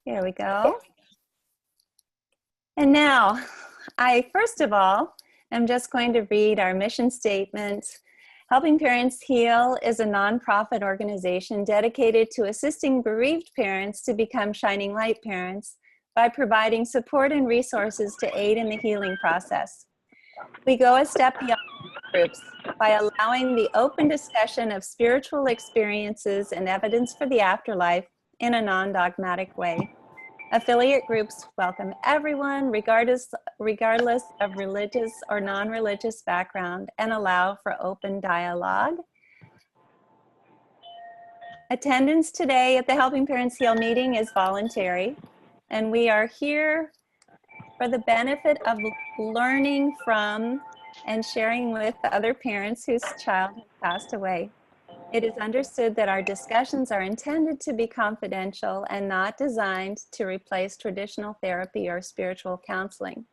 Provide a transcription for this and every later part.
Here we go. And now, first of all, I'm just going to read our mission statement. Helping Parents Heal is a nonprofit organization dedicated to assisting bereaved parents to become shining light parents by providing support and resources to aid in the healing process. We go a step beyond groups by allowing the open discussion of spiritual experiences and evidence for the afterlife in a non-dogmatic way. Affiliate groups welcome everyone, regardless of religious or non-religious background, and allow for open dialogue. Attendance today at the Helping Parents Heal meeting is voluntary, and we are here for the benefit of learning from and sharing with other parents whose child has passed away. It is understood that our discussions are intended to be confidential and not designed to replace traditional therapy or spiritual counseling.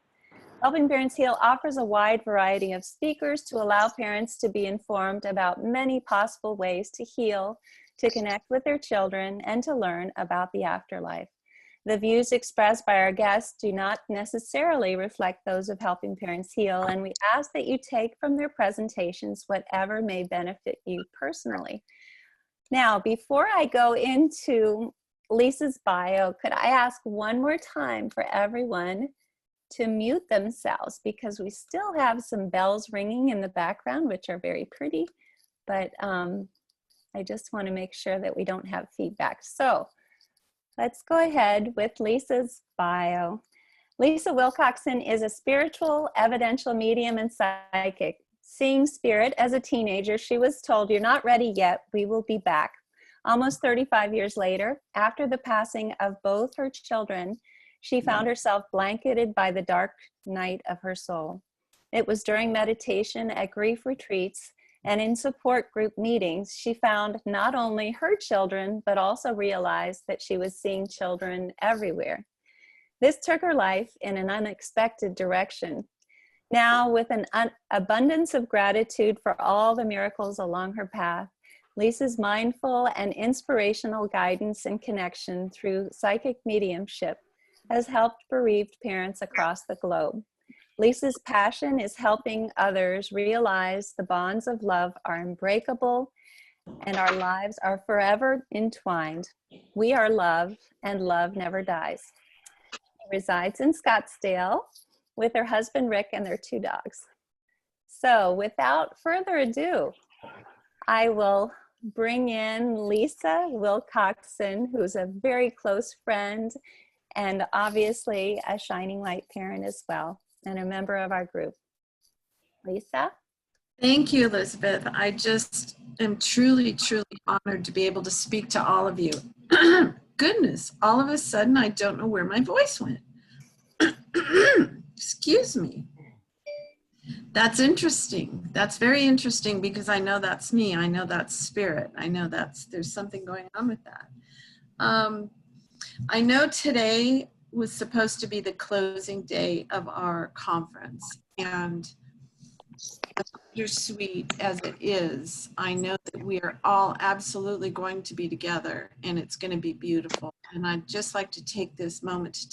Helping Parents Heal offers a wide variety of speakers to allow parents to be informed about many possible ways to heal, to connect with their children, and to learn about the afterlife. The views expressed by our guests do not necessarily reflect those of Helping Parents Heal, and we ask that you take from their presentations whatever may benefit you personally. Now, before I go into Lisa's bio, could I ask one more time for everyone to mute themselves, because we still have some bells ringing in the background, which are very pretty, but I just want to make sure that we don't have feedback. So let's go ahead with Lisa's bio. Lisa Wilcoxson is a spiritual, evidential medium and psychic. Seeing spirit as a teenager, she was told, "You're not ready yet, we will be back." Almost 35 years later, after the passing of both her children, she found herself blanketed by the dark night of her soul. It was during meditation at grief retreats and in support group meetings, she found not only her children, but also realized that she was seeing children everywhere. This took her life in an unexpected direction. Now, with an abundance of gratitude for all the miracles along her path, Lisa's mindful and inspirational guidance and connection through psychic mediumship has helped bereaved parents across the globe. Lisa's passion is helping others realize the bonds of love are unbreakable and our lives are forever entwined. We are love, and love never dies. She resides in Scottsdale with her husband Rick and their 2 dogs. So without further ado, I will bring in Lisa Wilcoxson, who's a very close friend and obviously a shining light parent as well, and a member of our group. Lisa? Thank you, Elizabeth. I just am truly, truly honored to be able to speak to all of you. Goodness, all of a sudden, I don't know where my voice went. Excuse me. That's interesting. That's very interesting, because I know that's me. I know that's spirit. I know there's something going on with that. I know today was supposed to be the closing day of our conference, and as bittersweet as it is, I know that we are all absolutely going to be together, and it's going to be beautiful. And I'd just like to take this moment to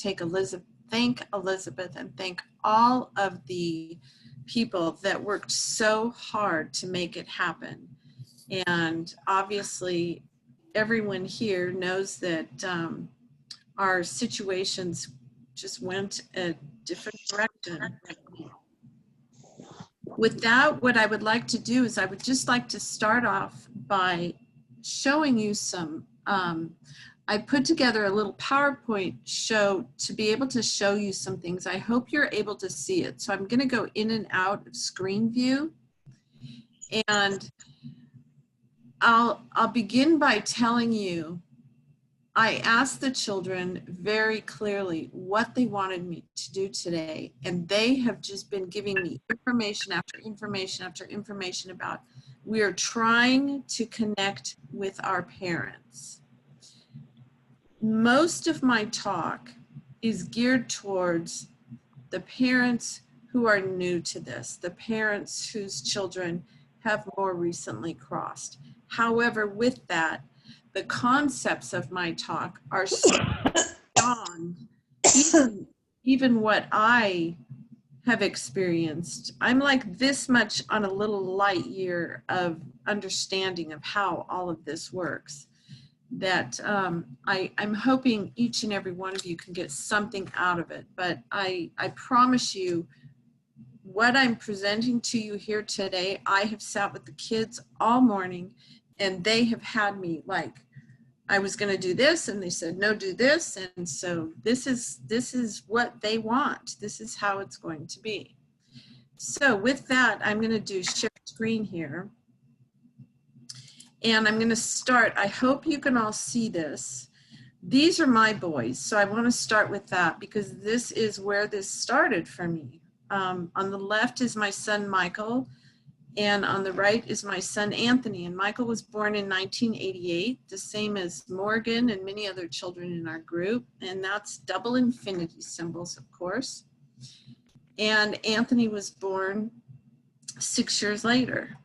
thank Elizabeth and thank all of the people that worked so hard to make it happen. And obviously, everyone here knows that our situations just went a different direction. With that, what I would like to do is I would just like to start off by showing you some, I put together a little PowerPoint show to be able to show you some things. I hope you're able to see it. So I'm going to go in and out of screen view, and I'll begin by telling you, I asked the children very clearly what they wanted me to do today, and they have just been giving me information after information after information about we are trying to connect with our parents. Most of my talk is geared towards the parents who are new to this, the parents whose children have more recently crossed. However, with that, the concepts of my talk are so beyond even what I have experienced. I'm like this much on a little light year of understanding of how all of this works, that I'm hoping each and every one of you can get something out of it. But I promise you, what I'm presenting to you here today, I have sat with the kids all morning, and they have had me like, I was going to do this, and they said, no, do this. And so this is what they want. This is how it's going to be. So with that, I'm going to do share screen here. And I'm going to start. I hope you can all see this. These are my boys. So I want to start with that, because this is where this started for me. On the left is my son, Michael, and on the right is my son, Anthony. And Michael was born in 1988, the same as Morgan and many other children in our group. And that's double infinity symbols, of course. And Anthony was born 6 years later.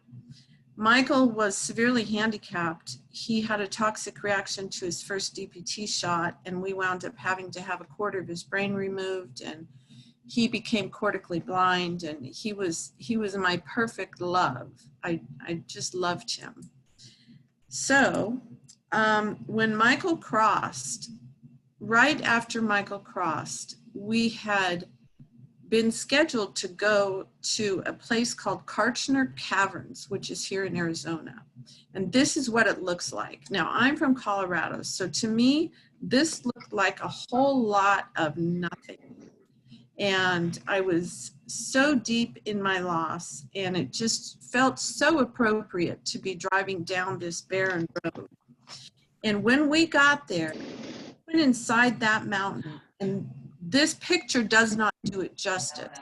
Michael was severely handicapped. He had a toxic reaction to his first DPT shot, and we wound up having to have a quarter of his brain removed, and he became cortically blind, and he was my perfect love. I just loved him. So when Michael crossed, right after Michael crossed, we had been scheduled to go to a place called Kartchner Caverns, which is here in Arizona. And this is what it looks like. Now, I'm from Colorado, so to me, this looked like a whole lot of nothing. And I was so deep in my loss, and it just felt so appropriate to be driving down this barren road. And when we got there, we went inside that mountain, and this picture does not do it justice.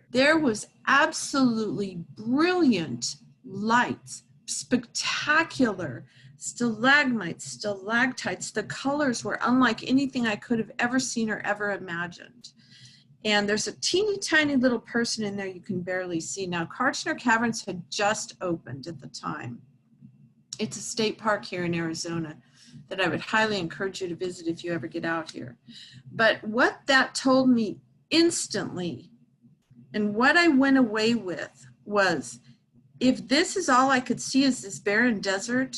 There was absolutely brilliant lights, spectacular stalagmites, stalactites. The colors were unlike anything I could have ever seen or ever imagined. And there's a teeny tiny little person in there you can barely see. Now, Kartchner Caverns had just opened at the time. It's a state park here in Arizona that I would highly encourage you to visit if you ever get out here. But what that told me instantly, and what I went away with, was if this is all I could see is this barren desert,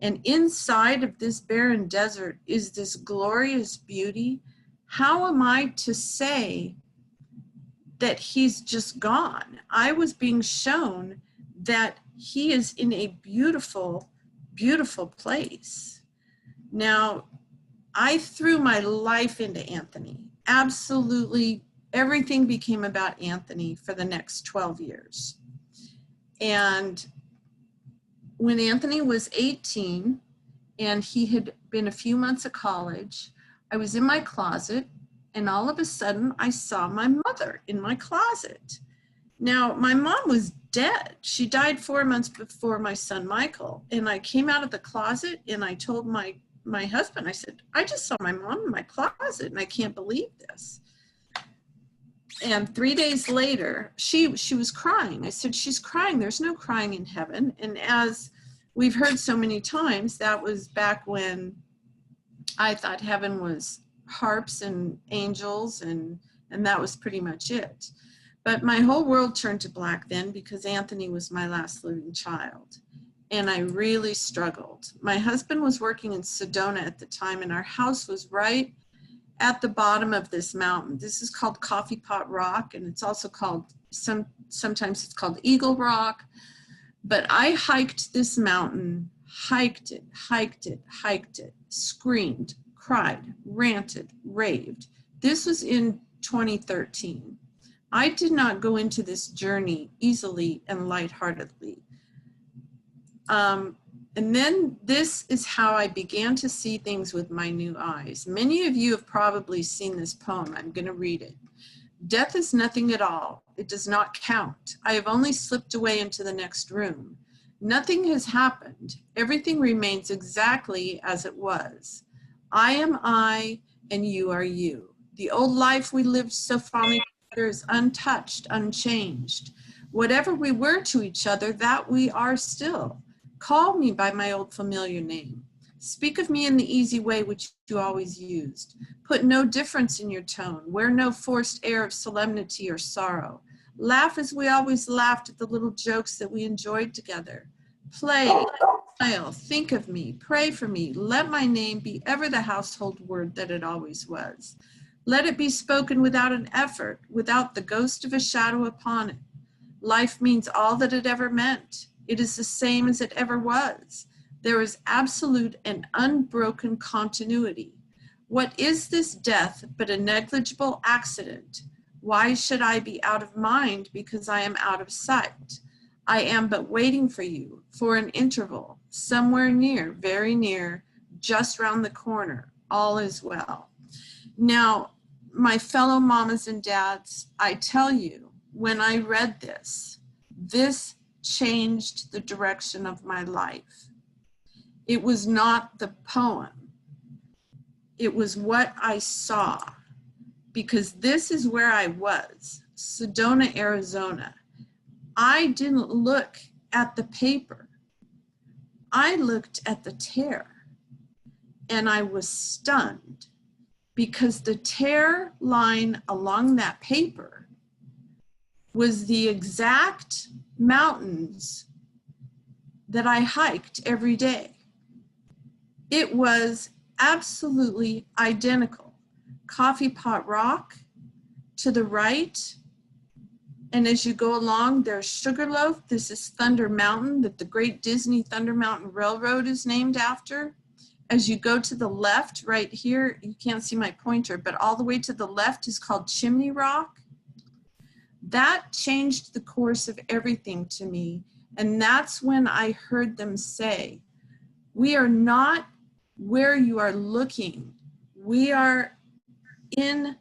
and inside of this barren desert is this glorious beauty, how am I to say that he's just gone? I was being shown that he is in a beautiful, beautiful place. Now, I threw my life into Anthony. Absolutely everything became about Anthony for the next 12 years. And when Anthony was 18 and he had been a few months at college, I was in my closet, and all of a sudden I saw my mother in my closet. Now, my mom was dead. She died 4 months before my son, Michael. And I came out of the closet and I told my husband, I said, I just saw my mom in my closet and I can't believe this. And 3 days later, she was crying. I said, she's crying. There's no crying in heaven. And as we've heard so many times, that was back when I thought heaven was harps and angels, and that was pretty much it. But my whole world turned to black then, because Anthony was my last living child. And I really struggled. My husband was working in Sedona at the time, and our house was right at the bottom of this mountain. This is called Coffee Pot Rock, and it's also called, sometimes it's called Eagle Rock. But I hiked this mountain, hiked it, screamed, cried, ranted, raved. This was in 2013. I did not go into this journey easily and lightheartedly. And then this is how I began to see things with my new eyes. Many of you have probably seen this poem. I'm going to read it. Death is nothing at all. It does not count. I have only slipped away into the next room. Nothing has happened. Everything remains exactly as it was. I am I, and you are you. The old life we lived so fondly together is untouched, unchanged. Whatever we were to each other, that we are still. Call me by my old familiar name. Speak of me in the easy way which you always used. Put no difference in your tone. Wear no forced air of solemnity or sorrow. Laugh as we always laughed at the little jokes that we enjoyed together. Play, smile, think of me, pray for me. Let my name be ever the household word that it always was. Let it be spoken without an effort, without the ghost of a shadow upon it. Life means all that it ever meant. It is the same as it ever was. There is absolute and unbroken continuity. What is this death but a negligible accident? Why should I be out of mind because I am out of sight? I am but waiting for you, for an interval, somewhere near, very near, just round the corner. All is well. Now, my fellow mamas and dads, I tell you, when I read this, this changed the direction of my life. It was not the poem. It was what I saw, because this is where I was, Sedona, Arizona. I didn't look at the paper. I looked at the tear, and I was stunned because the tear line along that paper was the exact mountains that I hiked every day. It was absolutely identical. Coffee Pot Rock to the right, and as you go along, there's Sugarloaf. This is Thunder Mountain that the Great Disney Thunder Mountain Railroad is named after. As you go to the left, right here, you can't see my pointer, but all the way to the left is called Chimney Rock. That changed the course of everything to me. And that's when I heard them say, we are not where you are looking. We are in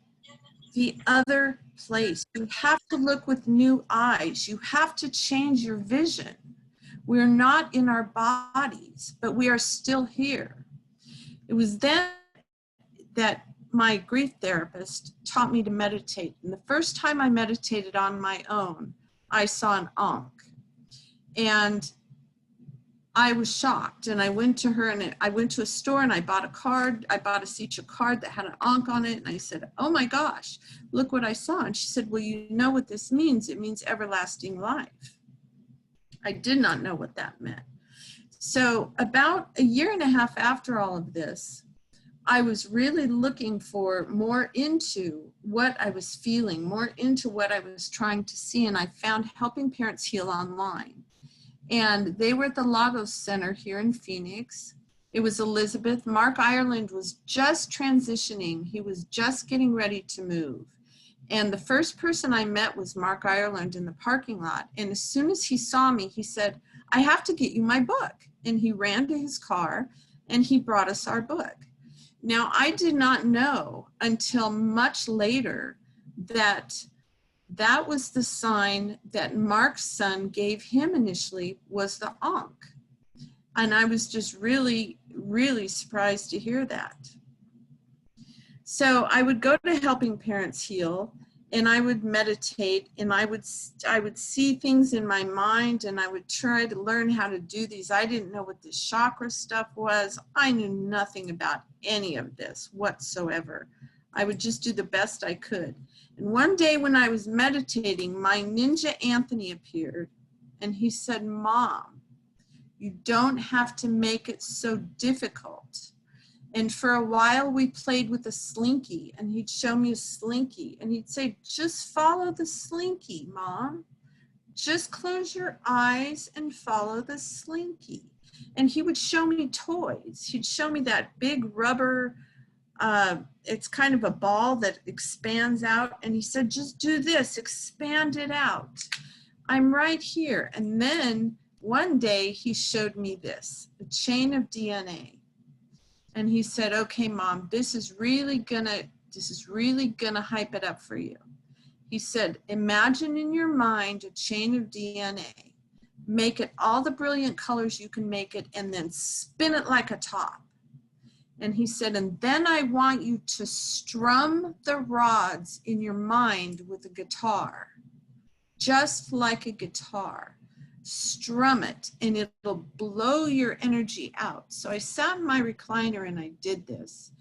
the other place. You have to look with new eyes. You have to change your vision. We're not in our bodies, but we are still here. It was then that my grief therapist taught me to meditate. And the first time I meditated on my own, I saw an ankh. And I was shocked, and I went to her, and I went to a store and I bought a card. I bought a Sitcha card that had an ankh on it. And I said, oh my gosh, look what I saw. And she said, well, you know what this means. It means everlasting life. I did not know what that meant. So about a year and a half after all of this, I was really looking for more into what I was feeling, more into what I was trying to see. And I found Helping Parents Heal online. And they were at the Lagos Center here in Phoenix. It was Elizabeth. Mark Ireland was just transitioning. He was just getting ready to move. And the first person I met was Mark Ireland in the parking lot. And as soon as he saw me, he said, I have to get you my book. And he ran to his car and he brought us our book. Now, I did not know until much later that that was the sign that Mark's son gave him initially, was the ankh. And I was just really, really surprised to hear that. So I would go to Helping Parents Heal, and I would meditate, and I would see things in my mind, and I would try to learn how to do these. I didn't know what this chakra stuff was. I knew nothing about any of this whatsoever. I would just do the best I could. And one day when I was meditating, my ninja Anthony appeared, and he said, Mom, you don't have to make it so difficult. And for a while we played with a slinky, and he'd show me a slinky, and he'd say, just follow the slinky, Mom. Just close your eyes and follow the slinky. And he would show me toys. He'd show me that big rubber, it's kind of a ball that expands out. And he said, just do this, expand it out. I'm right here. And then one day he showed me this, a chain of DNA. And he said, okay, Mom, this is really gonna hype it up for you. He said, imagine in your mind a chain of DNA, make it all the brilliant colors you can make it, and then spin it like a top. And he said, and then I want you to strum the rods in your mind with a guitar, just like a guitar. strum it, and it'll blow your energy out. So I sat in my recliner and I did this.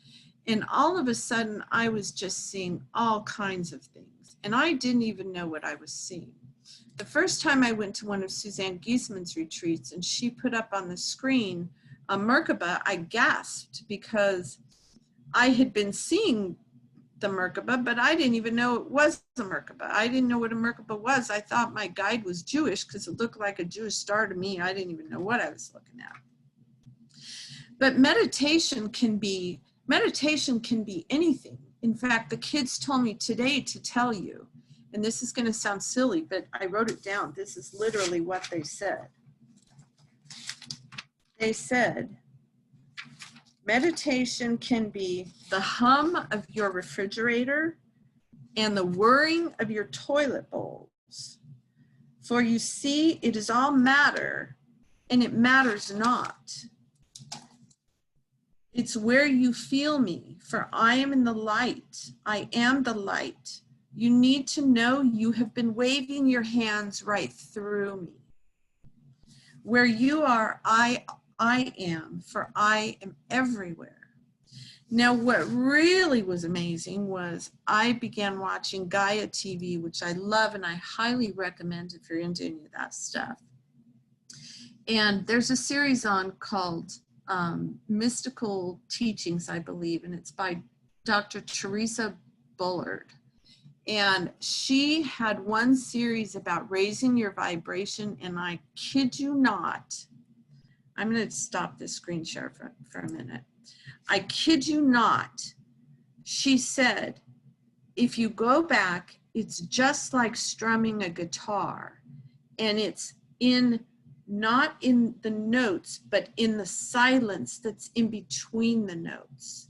And all of a sudden, I was just seeing all kinds of things. And I didn't even know what I was seeing. The first time I went to one of Suzanne Gieseman's retreats and she put up on the screen a Merkaba, I gasped because I had been seeing the Merkaba, but I didn't even know it was a Merkaba. I didn't know what a Merkaba was. I thought my guide was Jewish because it looked like a Jewish star to me. I didn't even know what I was looking at. But meditation can be anything. In fact, the kids told me today to tell you, and this is going to sound silly, but I wrote it down. This is literally what they said. They said, meditation can be the hum of your refrigerator and the whirring of your toilet bowls. For you see, it is all matter, and it matters not. It's where you feel me, for I am in the light. I am the light. You need to know you have been waving your hands right through me. Where you are, I am, for I am everywhere. Now, what really was amazing was I began watching Gaia TV, which I love and I highly recommend if you're into any of that stuff. And there's a series on called Mystical Teachings, I believe, and it's by Dr. Teresa Bullard. And she had one series about raising your vibration, and I kid you not, I'm going to stop this screen share for a minute. I kid you not, she said, if you go back, it's just like strumming a guitar, and it's not in the notes, but in the silence that's in between the notes.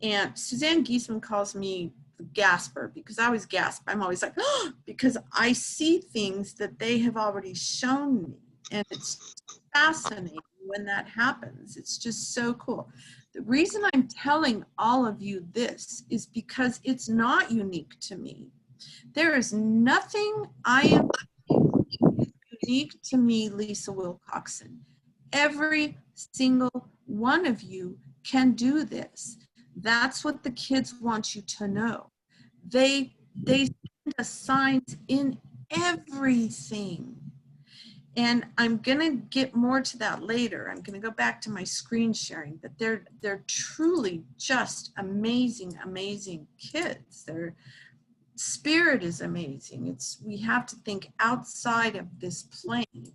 And Suzanne Gieseman calls me the gasper because I always gasp. I'm always like, oh, because I see things that they have already shown me. And it's fascinating when that happens. It's just so cool. The reason I'm telling all of you this is because it's not unique to me. There is nothing I am unique to me, Lisa Wilcoxson. Every single one of you can do this. That's what the kids want you to know. They send us signs in everything. And I'm gonna get more to that later. I'm gonna go back to my screen sharing, but they're truly just amazing, amazing kids. Their spirit is amazing. We have to think outside of this plane.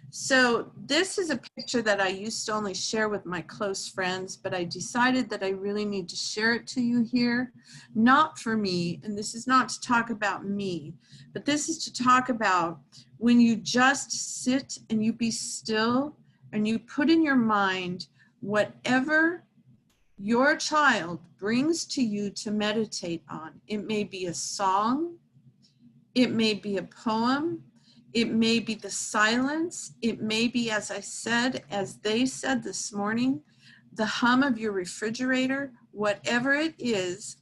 So this is a picture that I used to only share with my close friends, but I decided that I really need to share it to you here, not for me, and this is not to talk about me, but this is to talk about when you just sit and you be still and you put in your mind whatever your child brings to you to meditate on. It may be a song, it may be a poem, it may be the silence, it may be, as I said, as they said this morning, the hum of your refrigerator, whatever it is,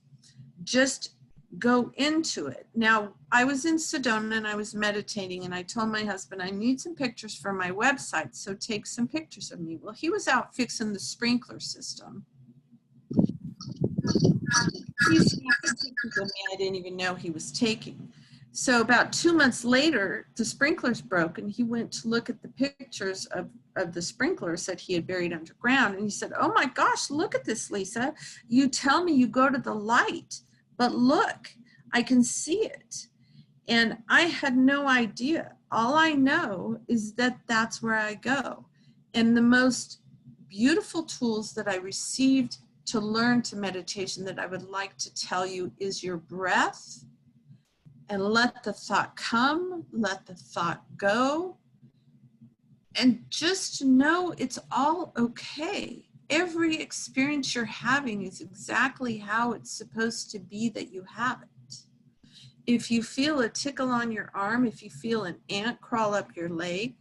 just go into it. Now, I was in Sedona and I was meditating and I told my husband, I need some pictures for my website, so take some pictures of me. Well, he was out fixing the sprinkler system. He snapped pictures of me I didn't even know he was taking. So about 2 months later, the sprinklers broke and he went to look at the pictures of the sprinklers that he had buried underground. And he said, oh my gosh, look at this, Lisa. You tell me you go to the light, but look, I can see it. And I had no idea. All I know is that that's where I go. And the most beautiful tools that I received to learn to meditation that I would like to tell you is your breath. And let the thought come, let the thought go, and just know it's all okay. Every experience you're having is exactly how it's supposed to be that you have it. If you feel a tickle on your arm, if you feel an ant crawl up your leg,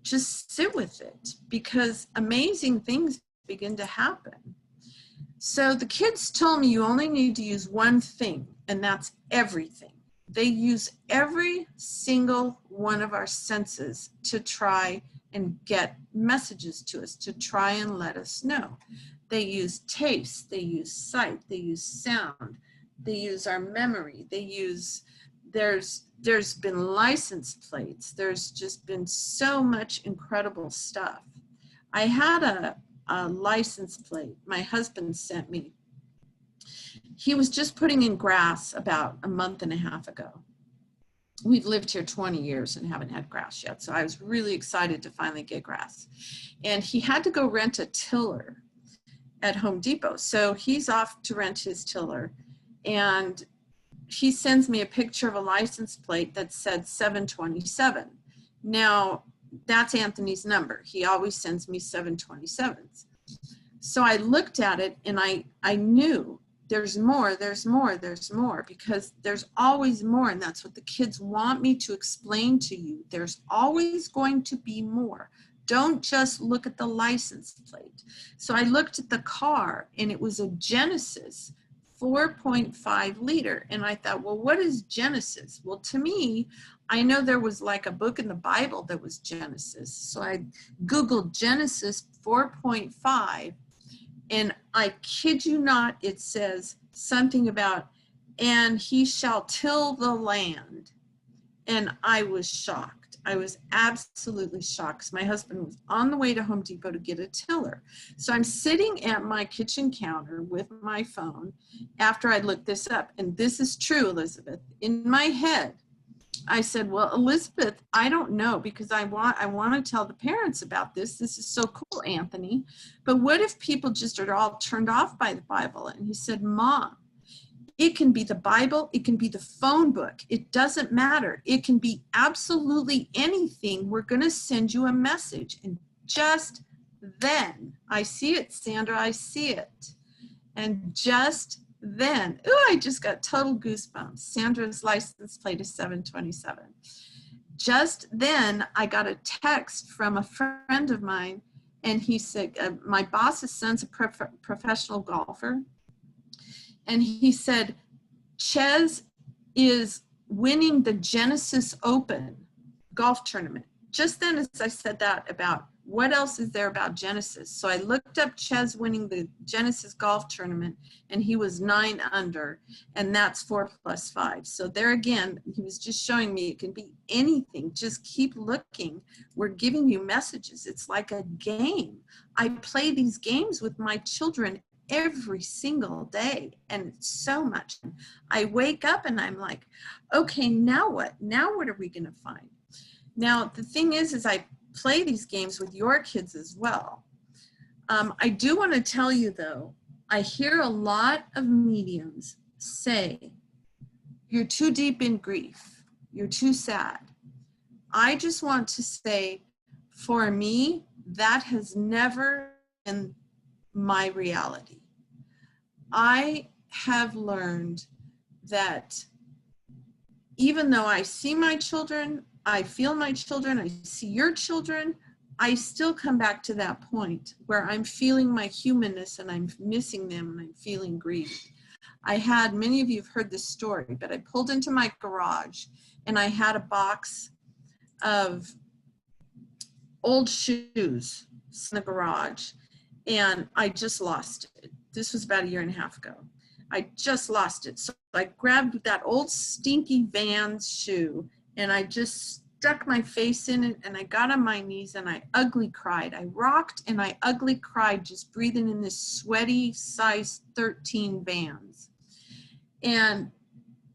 just sit with it because amazing things begin to happen. So the kids told me you only need to use one thing, and that's everything. They use every single one of our senses to try and get messages to us, to try and let us know. They use taste, they use sight, they use sound, they use our memory, they use, there's been license plates, there's just been so much incredible stuff. I had a license plate my husband sent me. He was just putting in grass about a month and a half ago. We've lived here 20 years and haven't had grass yet, so I was really excited to finally get grass. And he had to go rent a tiller at Home Depot. So he's off to rent his tiller, and he sends me a picture of a license plate that said 727. Now, that's Anthony's number. He always sends me 727s. So I looked at it and I knew there's more, because there's always more, and that's what the kids want me to explain to you. There's always going to be more. Don't just look at the license plate. So I looked at the car, and it was a Genesis 4.5 liter. And I thought, well, what is Genesis? Well, to me, I know there was like a book in the Bible that was Genesis. So I Googled Genesis 4.5, and I kid you not, it says something about, and he shall till the land. And I was shocked. I was absolutely shocked, because my husband was on the way to Home Depot to get a tiller. So I'm sitting at my kitchen counter with my phone after I looked this up. And this is true, Elizabeth. In my head, I said, well, Elizabeth, I don't know, because I want to tell the parents about this. This is so cool, Anthony. But what if people just are all turned off by the Bible? And he said, Mom, it can be the Bible, it can be the phone book. It doesn't matter. It can be absolutely anything. We're going to send you a message. And just then, I see it, Sandra, I see it. And just then, ooh, I just got total goosebumps. Sandra's license plate is 727. Just then, I got a text from a friend of mine, and he said, my boss's son's a professional golfer. And he said, Ches is winning the Genesis Open golf tournament. Just then, as I said that, about what else is there about Genesis? So I looked up Ches winning the Genesis golf tournament, and he was 9 under, and that's 4 + 5. So there again, he was just showing me it can be anything. Just keep looking. We're giving you messages. It's like a game. I play these games with my children every single day, and it's so much. I wake up and I'm like, okay, now what? Now what are we going to find? Now, the thing is I play these games with your kids as well. I do want to tell you, though, I hear a lot of mediums say, you're too deep in grief. You're too sad. I just want to say, for me, that has never been my reality. I have learned that even though I see my children, I feel my children, I see your children, I still come back to that point where I'm feeling my humanness and I'm missing them and I'm feeling grief. I had, many of you have heard this story, but I pulled into my garage and I had a box of old shoes in the garage, and I just lost it. This was about 1.5 years ago. I just lost it. So I grabbed that old stinky Vans shoe and I just stuck my face in it, and I got on my knees and I ugly cried. I rocked and I ugly cried, just breathing in this sweaty size 13 Vans. And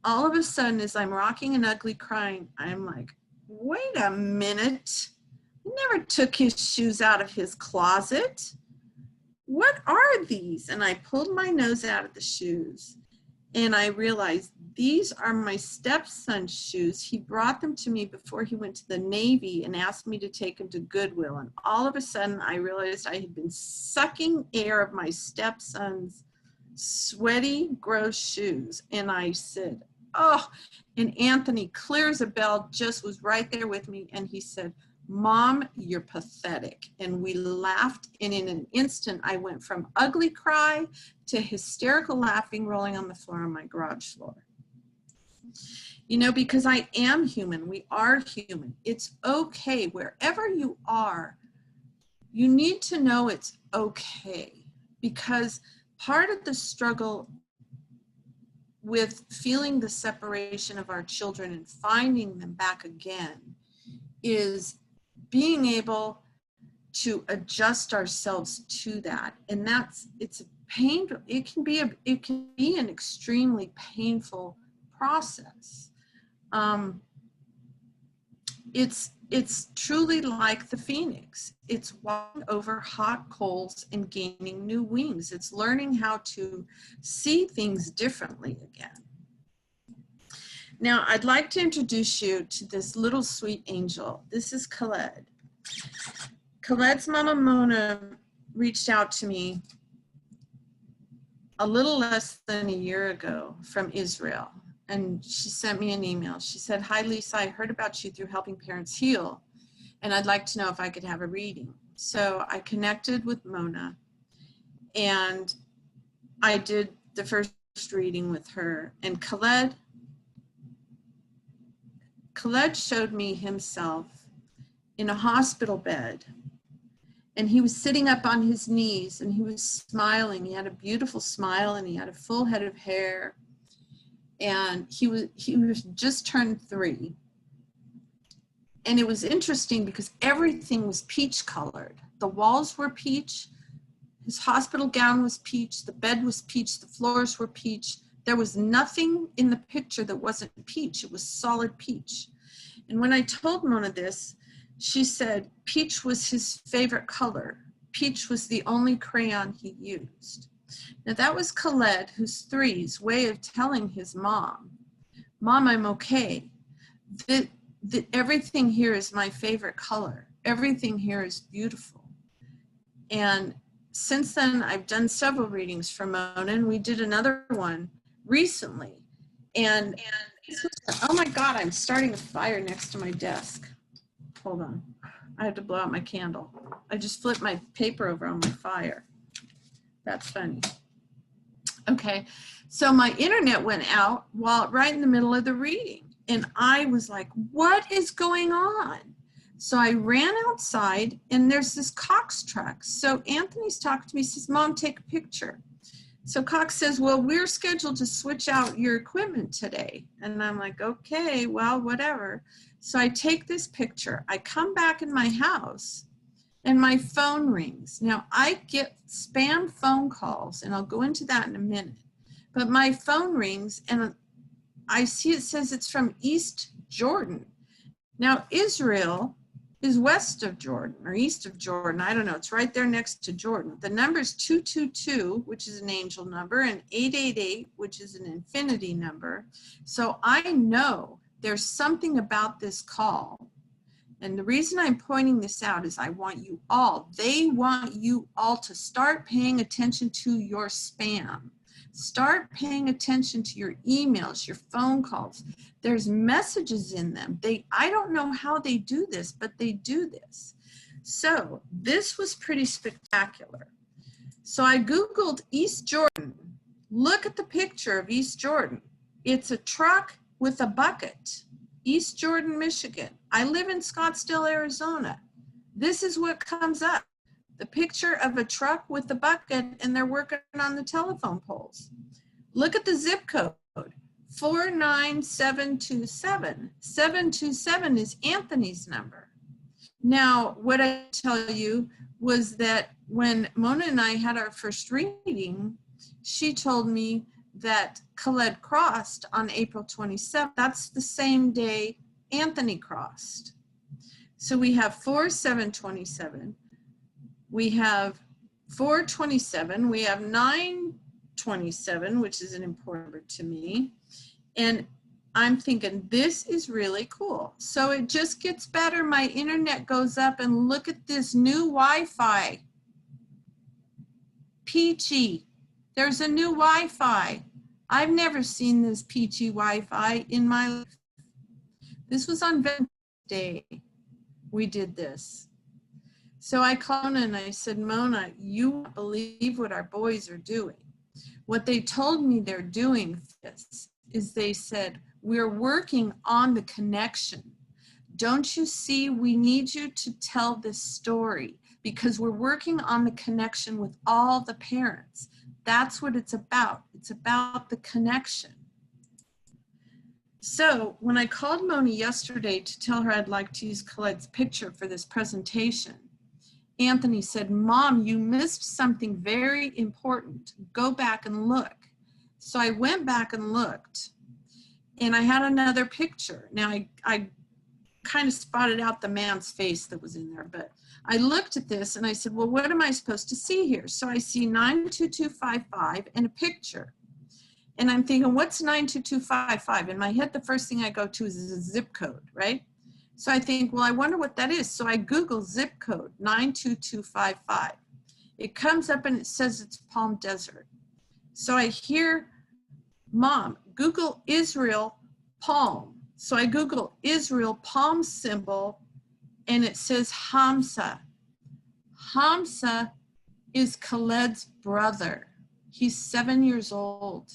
all of a sudden, as I'm rocking and ugly crying, I'm like, wait a minute. He never took his shoes out of his closet. What are these? And I pulled my nose out of the shoes, and I realized these are my stepson's shoes. He brought them to me before he went to the Navy and asked me to take them to Goodwill. And all of a sudden, I realized I had been sucking air of my stepson's sweaty, gross shoes. And I said, oh, and Anthony, clear as a bell, just was right there with me. And he said, Mom, you're pathetic. And we laughed, and in an instant, I went from ugly cry to hysterical laughing, rolling on the floor on my garage floor. You know, because I am human. We are human. It's okay. Wherever you are, you need to know it's okay, because part of the struggle with feeling the separation of our children and finding them back again is being able to adjust ourselves to that. And it's a pain. It can be an extremely painful process. It's truly like the phoenix. It's walking over hot coals and gaining new wings. It's learning how to see things differently again. Now, I'd like to introduce you to this little sweet angel. This is Khaled. Khaled's mama Mona reached out to me a little less than a year ago from Israel. And she sent me an email. She said, "Hi, Lisa, I heard about you through Helping Parents Heal, and I'd like to know if I could have a reading." So I connected with Mona, and I did the first reading with her. And Khaled showed me himself in a hospital bed, and he was sitting up on his knees, and he was smiling. He had a beautiful smile, and he had a full head of hair. And he was just turned 3. And it was interesting because everything was peach colored. The walls were peach. His hospital gown was peach. The bed was peach. The floors were peach. There was nothing in the picture that wasn't peach. It was solid peach. And when I told Mona this, she said peach was his favorite color. Peach was the only crayon he used. Now that was Khaled, who's 3's way of telling his mom, "Mom, I'm okay. That everything here is my favorite color. Everything here is beautiful." And since then, I've done several readings for Mona, and we did another one recently. And oh my God, I'm starting a fire next to my desk. Hold on. I have to blow out my candle. I just flipped my paper over on my fire. That's funny. Okay, so my internet went out right in the middle of the reading. And I was like, what is going on? So I ran outside, and there's this Cox truck. So Anthony's talking to me, says, "Mom, take a picture." So Cox says, "Well, we're scheduled to switch out your equipment today." And I'm like, okay, well, whatever. So I take this picture. I come back in my house, and my phone rings. Now, I get spam phone calls, and I'll go into that in a minute. But my phone rings, and I see it says it's from East Jordan. Now, Israel is west of Jordan or east of Jordan. I don't know. It's right there next to Jordan. The number is 222, which is an angel number, and 888, which is an infinity number. So I know there's something about this call. And the reason I'm pointing this out is they want you all to start paying attention to your spam. Start paying attention to your emails, your phone calls. There's messages in them. I don't know how they do this, but they do this. So this was pretty spectacular. So I Googled East Jordan. Look at the picture of East Jordan. It's a truck with a bucket. East Jordan, Michigan. I live in Scottsdale, Arizona. This is what comes up. The picture of a truck with a bucket, and they're working on the telephone poles. Look at the zip code, 49727. 727 is Anthony's number. Now, what I tell you was that when Mona and I had our first reading, she told me that Khaled crossed on April 27th. That's the same day Anthony crossed. So we have 4727. We have 427. We have 927, which is an important number to me. And I'm thinking, this is really cool. So it just gets better. My internet goes up, and look at this new Wi-Fi. Peachy. There's a new Wi-Fi. I've never seen this peachy Wi-Fi in my life. This was on Veterans Day. We did this. So I called Mona and I said, "Mona, you won't believe what our boys are doing. What they told me they're doing is they said, we're working on the connection. Don't you see, we need you to tell this story because we're working on the connection with all the parents. That's what it's about. It's about the connection. So when I called Moni yesterday to tell her I'd like to use Colette's picture for this presentation, Anthony said, Mom, you missed something very important. Go back and look. So I went back and looked, and I had another picture. Now I kind of spotted out the man's face that was in there, but I looked at this and I said, well, what am I supposed to see here? So I see 92255 and a picture. And I'm thinking, what's 92255? In my head, the first thing I go to is a zip code, right? So I think, well, I wonder what that is. So I Google zip code 92255. It comes up and it says it's Palm Desert. So I hear, Mom, Google Israel palm. So I Google Israel palm symbol and it says Hamza. Hamza is Khaled's brother. He's 7 years old.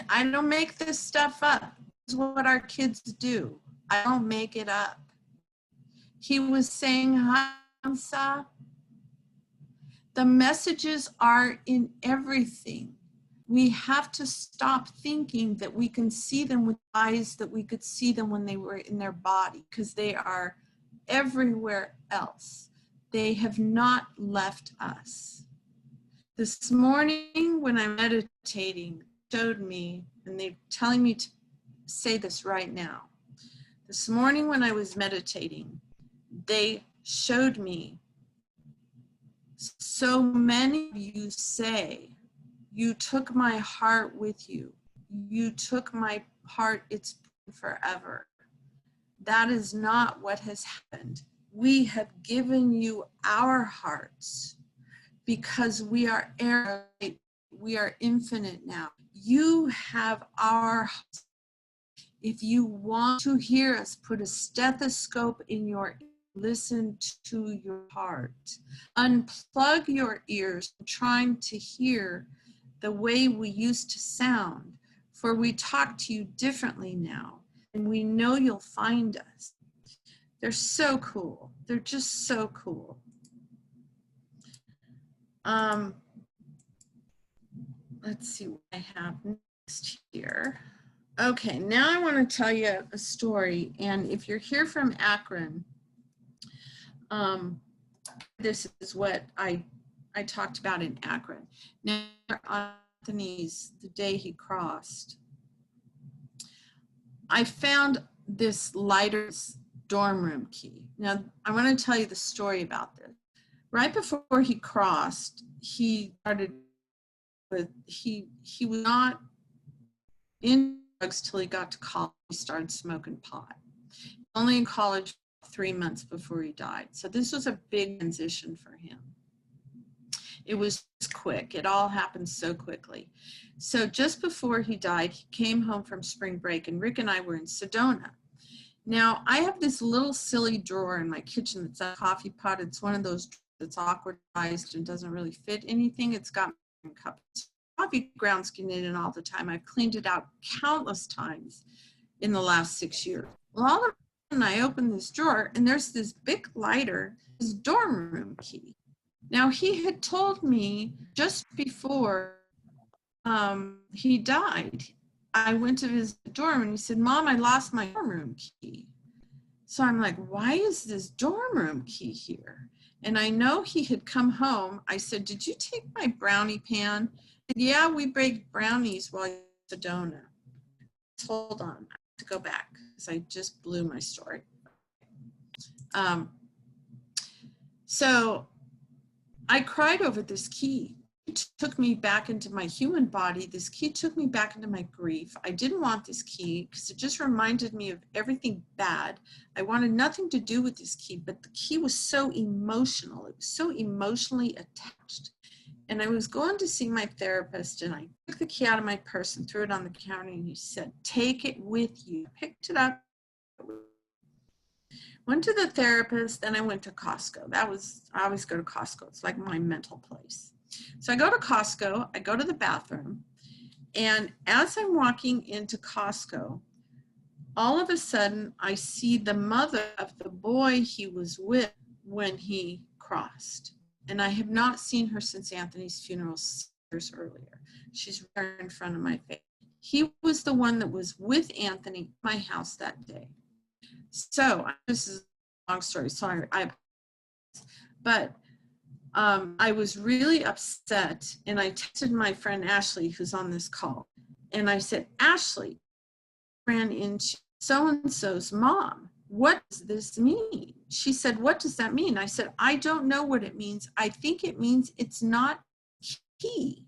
I don't make this stuff up. This is what our kids do. I don't make it up. He was saying Hamza. The messages are in everything. We have to stop thinking that we can see them with eyes that we could see them when they were in their body, because they are everywhere else. They have not left us. This morning when I'm meditating, showed me, and they're telling me to say this right now. This morning when I was meditating, they showed me, so many of you say, you took my heart with you. You took my heart, it's forever. That is not what has happened. We have given you our hearts because we are infinite now. You have our hearts. If you want to hear us, put a stethoscope in your ear. Listen to your heart. Unplug your ears from trying to hear the way we used to sound, for we talk to you differently now, and we know you'll find us. They're so cool. They're just so cool. Let's see what I have next here. Okay, now I want to tell you a story, and if you're here from Akron, this is what I talked about in Akron. Now, Anthony's, the day he crossed, I found this lighter's dorm room key. Now, I want to tell you the story about this. Right before he crossed, he started with, he was not in drugs till he got to college. He started smoking pot. Only in college 3 months before he died. So this was a big transition for him. It was quick. It all happened so quickly. So just before he died, he came home from spring break, and Rick and I were in Sedona. Now, I have this little silly drawer in my kitchen that's a coffee pot. It's one of those that's awkwardized and doesn't really fit anything. It's got cups, coffee grounds get in it all the time. I've cleaned it out countless times in the last 6 years. Well, all of a sudden I opened this drawer and there's this big lighter, his dorm room key. Now, he had told me just before he died, I went to visit the dorm and he said, Mom, I lost my dorm room key. So I'm like, why is this dorm room key here? And I know he had come home. I said, did you take my brownie pan? And yeah, we baked brownies while you were in Sedona. Hold on, I have to go back because I just blew my story. So I cried over this key. It took me back into my human body. This key took me back into my grief. I didn't want this key because it just reminded me of everything bad. I wanted nothing to do with this key, but the key was so emotional. It was so emotionally attached. And I was going to see my therapist, and I took the key out of my purse and threw it on the counter, and he said, take it with you. Picked it up. Went to the therapist, then I went to Costco. I always go to Costco. It's like my mental place. So I go to Costco, I go to the bathroom, and as I'm walking into Costco, all of a sudden I see the mother of the boy he was with when he crossed. And I have not seen her since Anthony's funeral 6 years earlier. She's right in front of my face. He was the one that was with Anthony at my house that day. So this is a long story, sorry. But I was really upset, and I texted my friend Ashley, who's on this call, and I said, Ashley, ran into so-and-so's mom. What does this mean? She said, what does that mean? I said, I don't know what it means. I think it means it's not key.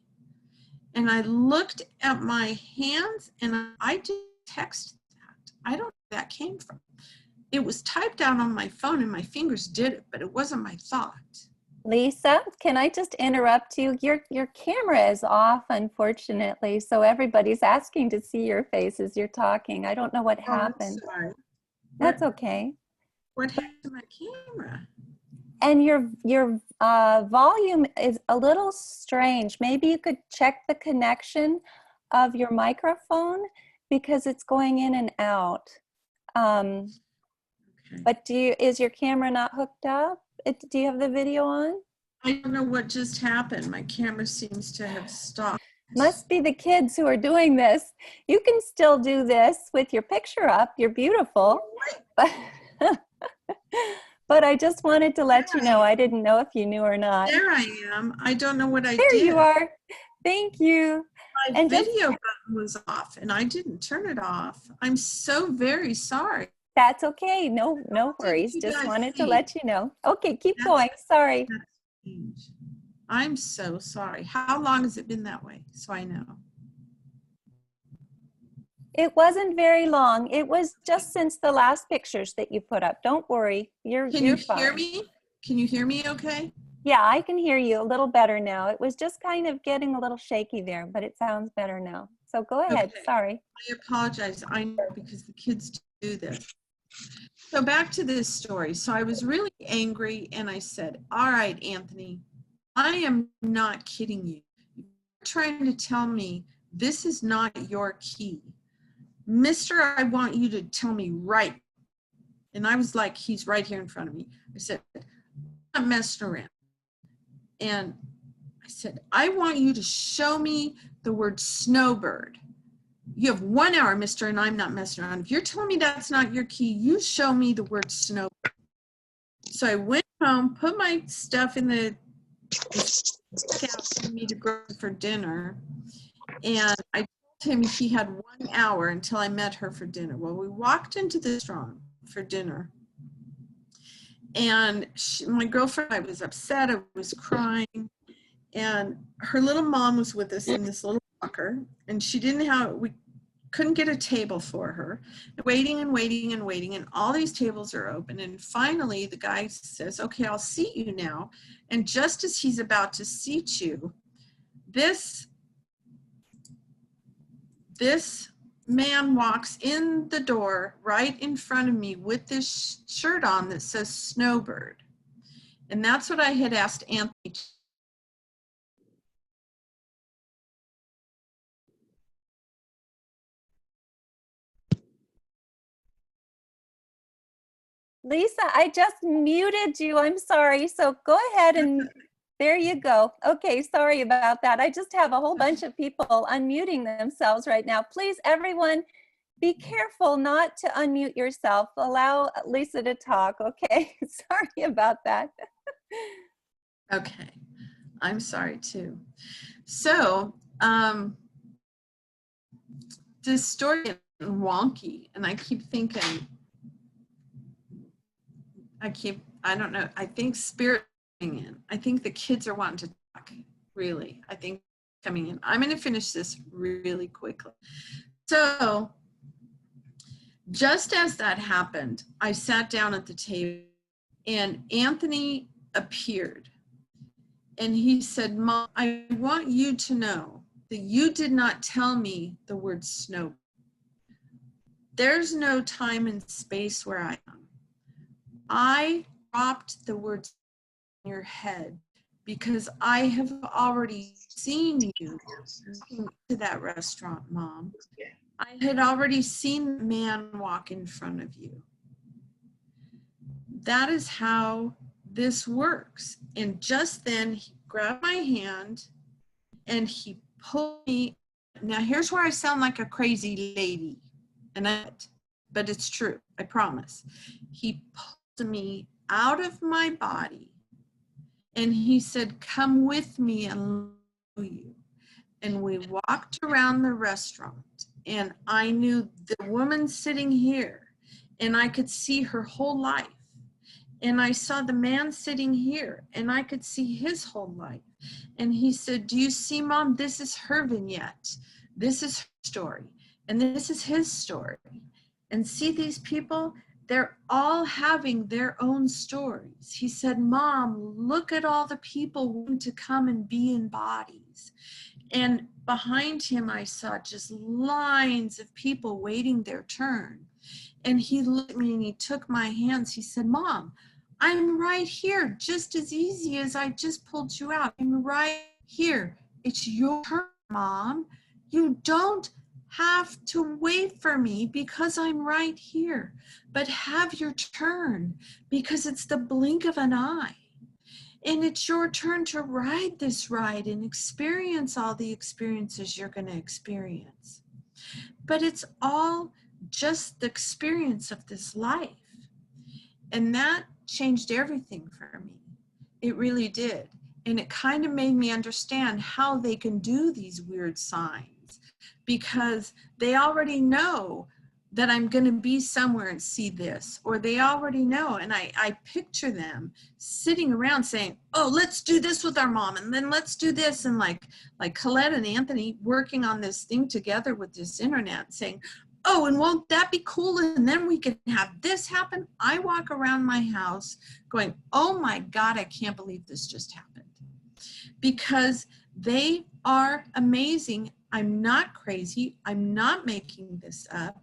And I looked at my hands, and I didn't text that. I don't know where that came from. It was typed out on my phone, and my fingers did it, but it wasn't my thought. Lisa, can I just interrupt you? Your camera is off, unfortunately, so everybody's asking to see your face as you're talking. I don't know what happened. I'm sorry. That's okay. What happened to my camera? And your volume is a little strange. Maybe you could check the connection of your microphone because it's going in and out. Okay. But is your camera not hooked up? Do you have the video on? I don't know what just happened. My camera seems to have stopped. Must be the kids who are doing this. You can still do this with your picture up. You're beautiful. But, but I just wanted to let you know. I didn't know if you knew or not. There I am. I don't know what I did. There you are. Thank you. My video button was off, and I didn't turn it off. I'm so very sorry. That's okay. No worries. Just wanted to let you know. Okay, keep going. Sorry. I'm so sorry. How long has it been that way? So I know. It wasn't very long. It was just since the last pictures that you put up. Don't worry. You're Can you fine. hear me? Can you hear me okay? Yeah, I can hear you a little better now. It was just kind of getting a little shaky there, but it sounds better now. So go ahead. Okay. Sorry. I apologize. I know because the kids do this. So back to this story. So I was really angry, and I said, all right, Anthony, I am not kidding you. You're trying to tell me this is not your key. Mister, I want you to tell me right. And I was like, he's right here in front of me. I said, I'm not messing around. And I said, I want you to show me the word snowbird. You have 1 hour, mister, and I'm not messing around. If you're telling me that's not your key, you show me the word snowbird. So I went home, put my stuff in the for me to go for dinner, and I told him he had 1 hour until I met her for dinner. Well, we walked into the restaurant for dinner, and my girlfriend, I was upset, I was crying, and her little mom was with us in this little walker, and we couldn't get a table for her. Waiting and waiting and waiting, and all these tables are open, and finally the guy says, okay, I'll seat you now. And just as he's about to seat you, this man walks in the door right in front of me with this shirt on that says Snowbird. And that's what I had asked Anthony. Lisa, I just muted you. I'm sorry. So go ahead and there you go. Okay, sorry about that. I just have a whole bunch of people unmuting themselves right now. Please, everyone, be careful not to unmute yourself. Allow Lisa to talk, okay? Sorry about that. Okay, I'm sorry too. So, this story is wonky, and I keep thinking, I don't know, I think spirit coming in. I think the kids are wanting to talk, really. I think coming in. I'm going to finish this really quickly. So, just as that happened, I sat down at the table, and Anthony appeared. And he said, Mom, I want you to know that you did not tell me the word snow. There's no time and space where I am. I dropped the words in your head because I have already seen you walking to that restaurant, Mom. I had already seen the man walk in front of you. That is how this works. And just then he grabbed my hand and he pulled me. Now here's where I sound like a crazy lady, but it's true, I promise. He pulled me out of my body and he said, come with me and show you. And we walked around the restaurant and I knew the woman sitting here and I could see her whole life. And I saw the man sitting here and I could see his whole life. And he said, do you see, Mom, this is her vignette. This is her story. And this is his story. And see these people? They're all having their own stories. He said, Mom, look at all the people wanting to come and be in bodies. And behind him, I saw just lines of people waiting their turn. And he looked at me and he took my hands. He said, Mom, I'm right here, just as easy as I just pulled you out. I'm right here. It's your turn, Mom. You don't have to wait for me because I'm right here, but have your turn because it's the blink of an eye. And it's your turn to ride this ride and experience all the experiences you're going to experience. But it's all just the experience of this life. And that changed everything for me. It really did. And it kind of made me understand how they can do these weird signs because they already know that I'm going to be somewhere and see this, or they already know. And I picture them sitting around saying, oh, let's do this with our mom. And then let's do this. And like Colette and Anthony working on this thing together with this internet saying, oh, and won't that be cool? And then we can have this happen. I walk around my house going, oh my God, I can't believe this just happened. Because they are amazing. I'm not crazy. I'm not making this up.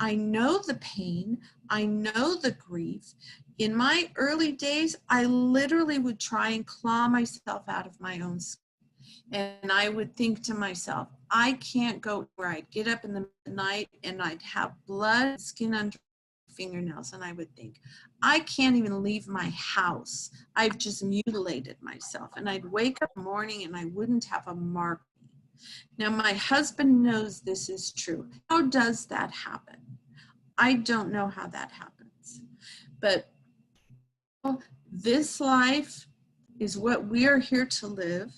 I know the pain. I know the grief. In my early days, I literally would try and claw myself out of my own skin. And I would think to myself, I can't go where I'd get up in the night and I'd have blood, skin under my fingernails. And I would think, I can't even leave my house. I've just mutilated myself. And I'd wake up in the morning and I wouldn't have a mark. Now, my husband knows this is true. How does that happen? I don't know how that happens. But this life is what we are here to live.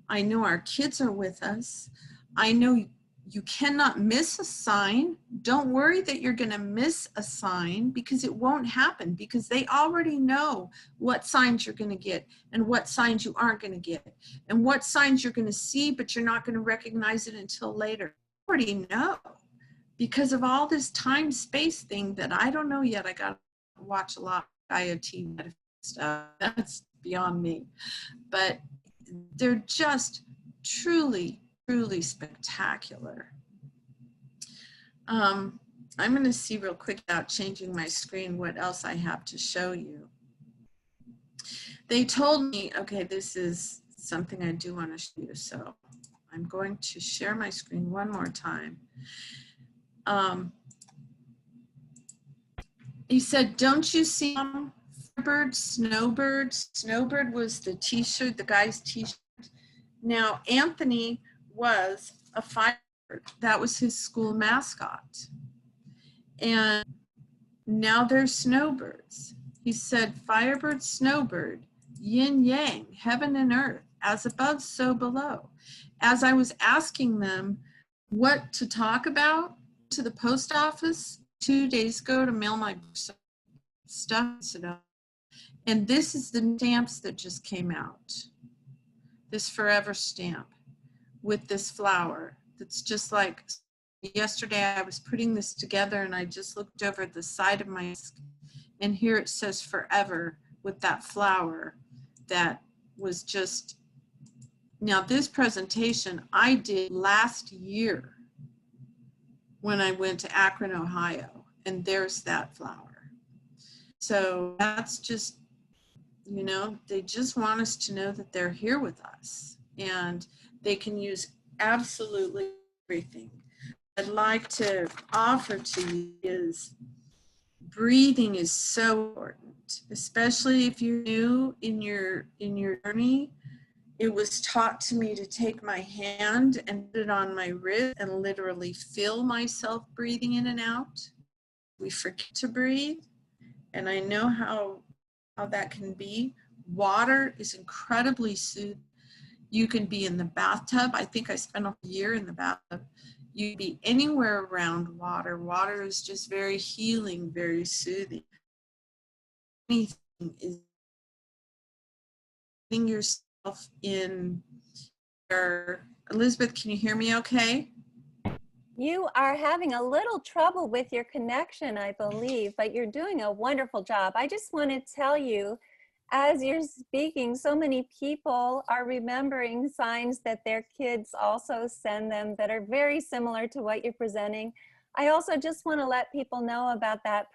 I know our kids are with us. I know you cannot miss a sign. Don't worry that you're going to miss a sign because it won't happen because they already know what signs you're going to get and what signs you aren't going to get and what signs you're going to see, but you're not going to recognize it until later. You already know because of all this time-space thing that I don't know yet. I got to watch a lot of IoT stuff. That's beyond me. But they're just truly spectacular. I'm going to see real quick without changing my screen what else I have to show you. They told me, okay, this is something I do want to show you, so I'm going to share my screen one more time. He said, don't you see Firebird, Snowbird? Snowbird was the t-shirt, the guy's t-shirt. Now, Anthony was a Firebird. That was his school mascot. And now they're snowbirds. He said, Firebird, Snowbird, yin yang, heaven and earth, as above, so below. As I was asking them what to talk about to the post office 2 days ago to mail my stuff, and this is the stamps that just came out. This forever stamp with this flower that's just like yesterday I was putting this together and I just looked over at the side of my skin and here it says forever with that flower that was just, now this presentation I did last year when I went to Akron, Ohio, and there's that flower. So that's just You know, they just want us to know that they're here with us, and they can use absolutely everything. I'd like to offer to you is breathing is so important, especially if you're new in your journey. It was taught to me to take my hand and put it on my wrist and literally feel myself breathing in and out. We forget to breathe, and I know how that can be. Water is incredibly soothing. You can be in the bathtub. I think I spent a year in the bathtub. You can be anywhere around water. Water is just very healing, very soothing. Anything is putting yourself in your... Elizabeth, can you hear me okay? You are having a little trouble with your connection, I believe, but you're doing a wonderful job. I just want to tell you, as you're speaking, so many people are remembering signs that their kids also send them that are very similar to what you're presenting. I also just want to let people know about that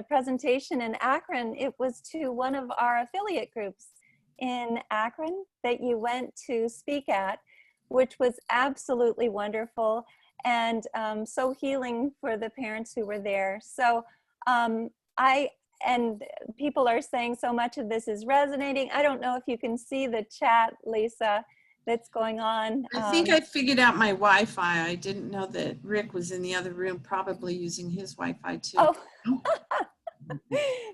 presentation in Akron. It was to one of our affiliate groups in Akron that you went to speak at, which was absolutely wonderful and so healing for the parents who were there. So and people are saying so much of this is resonating. I don't know if you can see the chat, Lisa, that's going on. I think I figured out my Wi-Fi. I didn't know that Rick was in the other room, probably using his Wi-Fi too. Oh,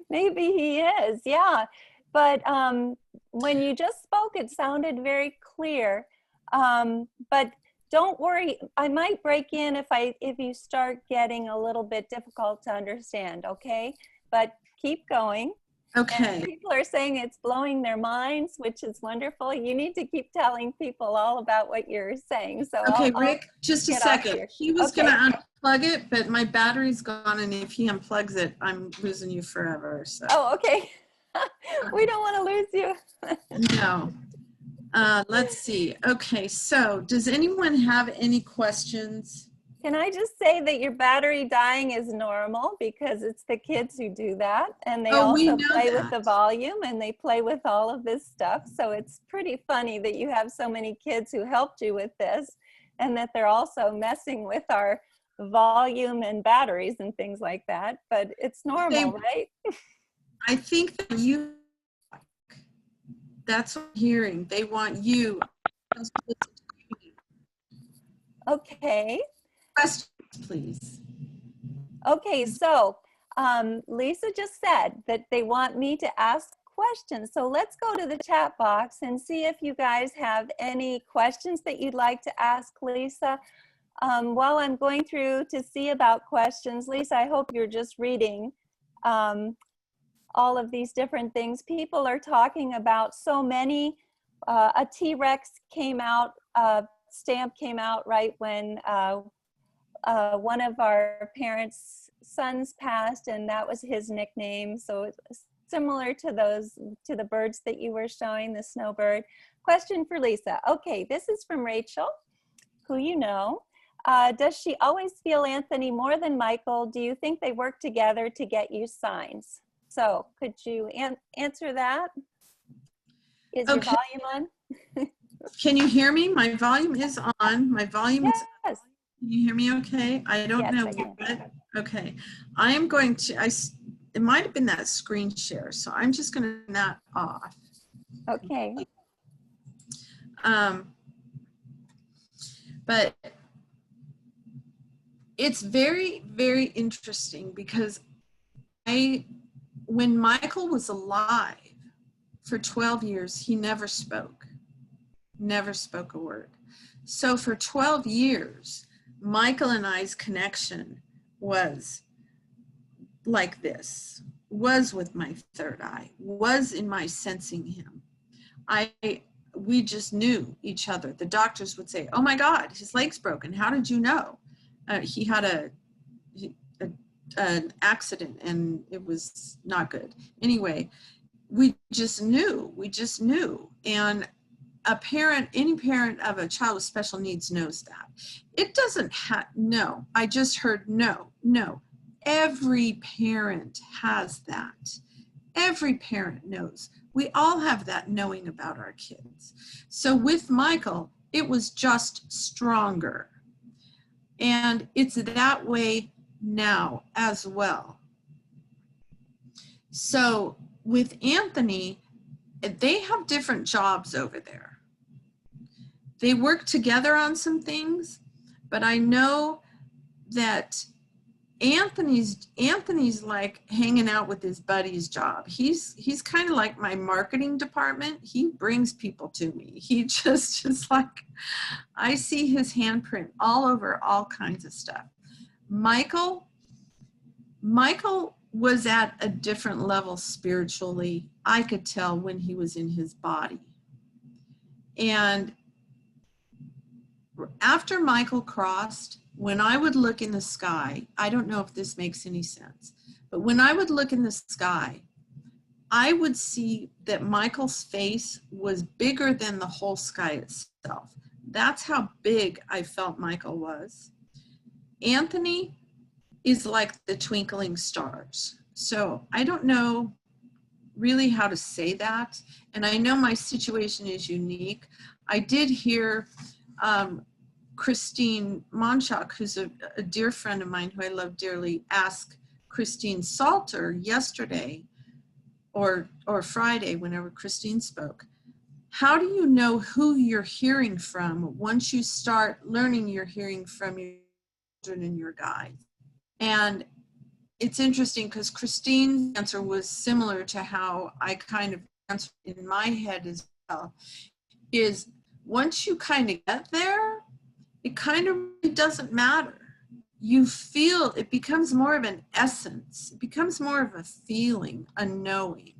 maybe he is, yeah. But when you just spoke, it sounded very clear. But don't worry, I might break in if you start getting a little bit difficult to understand, okay? But keep going. Okay. And people are saying it's blowing their minds, which is wonderful. You need to keep telling people all about what you're saying. So okay, Rick, just a second. He was okay. going to unplug it, but my battery's gone, and if he unplugs it, I'm losing you forever. So. Oh, okay. We don't want to lose you. No. Let's see. Okay, so does anyone have any questions? Can I just say that your battery dying is normal because it's the kids who do that, and they also play with the volume and they play with all of this stuff. So it's pretty funny that you have so many kids who helped you with this and that they're also messing with our volume and batteries and things like that. But it's normal, right? I think that that's what I'm hearing. They want you. Okay. Questions, please. Okay, so Lisa just said that they want me to ask questions. So let's go to the chat box and see if you guys have any questions that you'd like to ask Lisa. While I'm going through to see about questions, Lisa, I hope you're just reading all of these different things. People are talking about so many. A T-Rex came out, stamp came out right when one of our parents' sons passed, and that was his nickname. So it's similar to the birds that you were showing, the snowbird. Question for Lisa. Okay, this is from Rachel, who you know. Does she always feel Anthony more than Michael? Do you think they work together to get you signs? So could you answer that? Is your volume on? Can you hear me? My volume is on. My volume is on. Can you hear me okay? I don't know what. Okay. I am going to, it might have been that screen share, so I'm just going to turn that off. Okay. But it's very, very interesting because when Michael was alive for 12 years, he never spoke a word. So for 12 years, Michael and I's connection was like this, was with my third eye, was in my sensing him. We just knew each other. The doctors would say, oh my God, his leg's broken. How did you know? He had an accident and it was not good. Anyway, we just knew. And any parent of a child with special needs knows that. It doesn't no, I just heard no. Every parent has that. Every parent knows. We all have that knowing about our kids. So with Michael, it was just stronger. And it's that way now as well. So with Anthony, they have different jobs over there. They work together on some things, but I know that Anthony's like hanging out with his buddy's job. He's kind of like my marketing department. He brings people to me. He just like, I see his handprint all over all kinds of stuff. Michael was at a different level spiritually. I could tell when he was in his body. And after Michael crossed, when I would look in the sky, I don't know if this makes any sense, but when I would look in the sky, I would see that Michael's face was bigger than the whole sky itself. That's how big I felt Michael was. Anthony is like the twinkling stars. So I don't know really how to say that. And I know my situation is unique. I did hear Christine Monchak, who's a dear friend of mine who I love dearly, ask Christine Salter yesterday or Friday, whenever Christine spoke, how do you know who you're hearing from once you start learning you're hearing from your children and your guides? And it's interesting because Christine's answer was similar to how I kind of answered in my head as well, is once you kind of get there, it kind of really doesn't matter. You feel, it becomes more of an essence. It becomes more of a feeling, a knowing.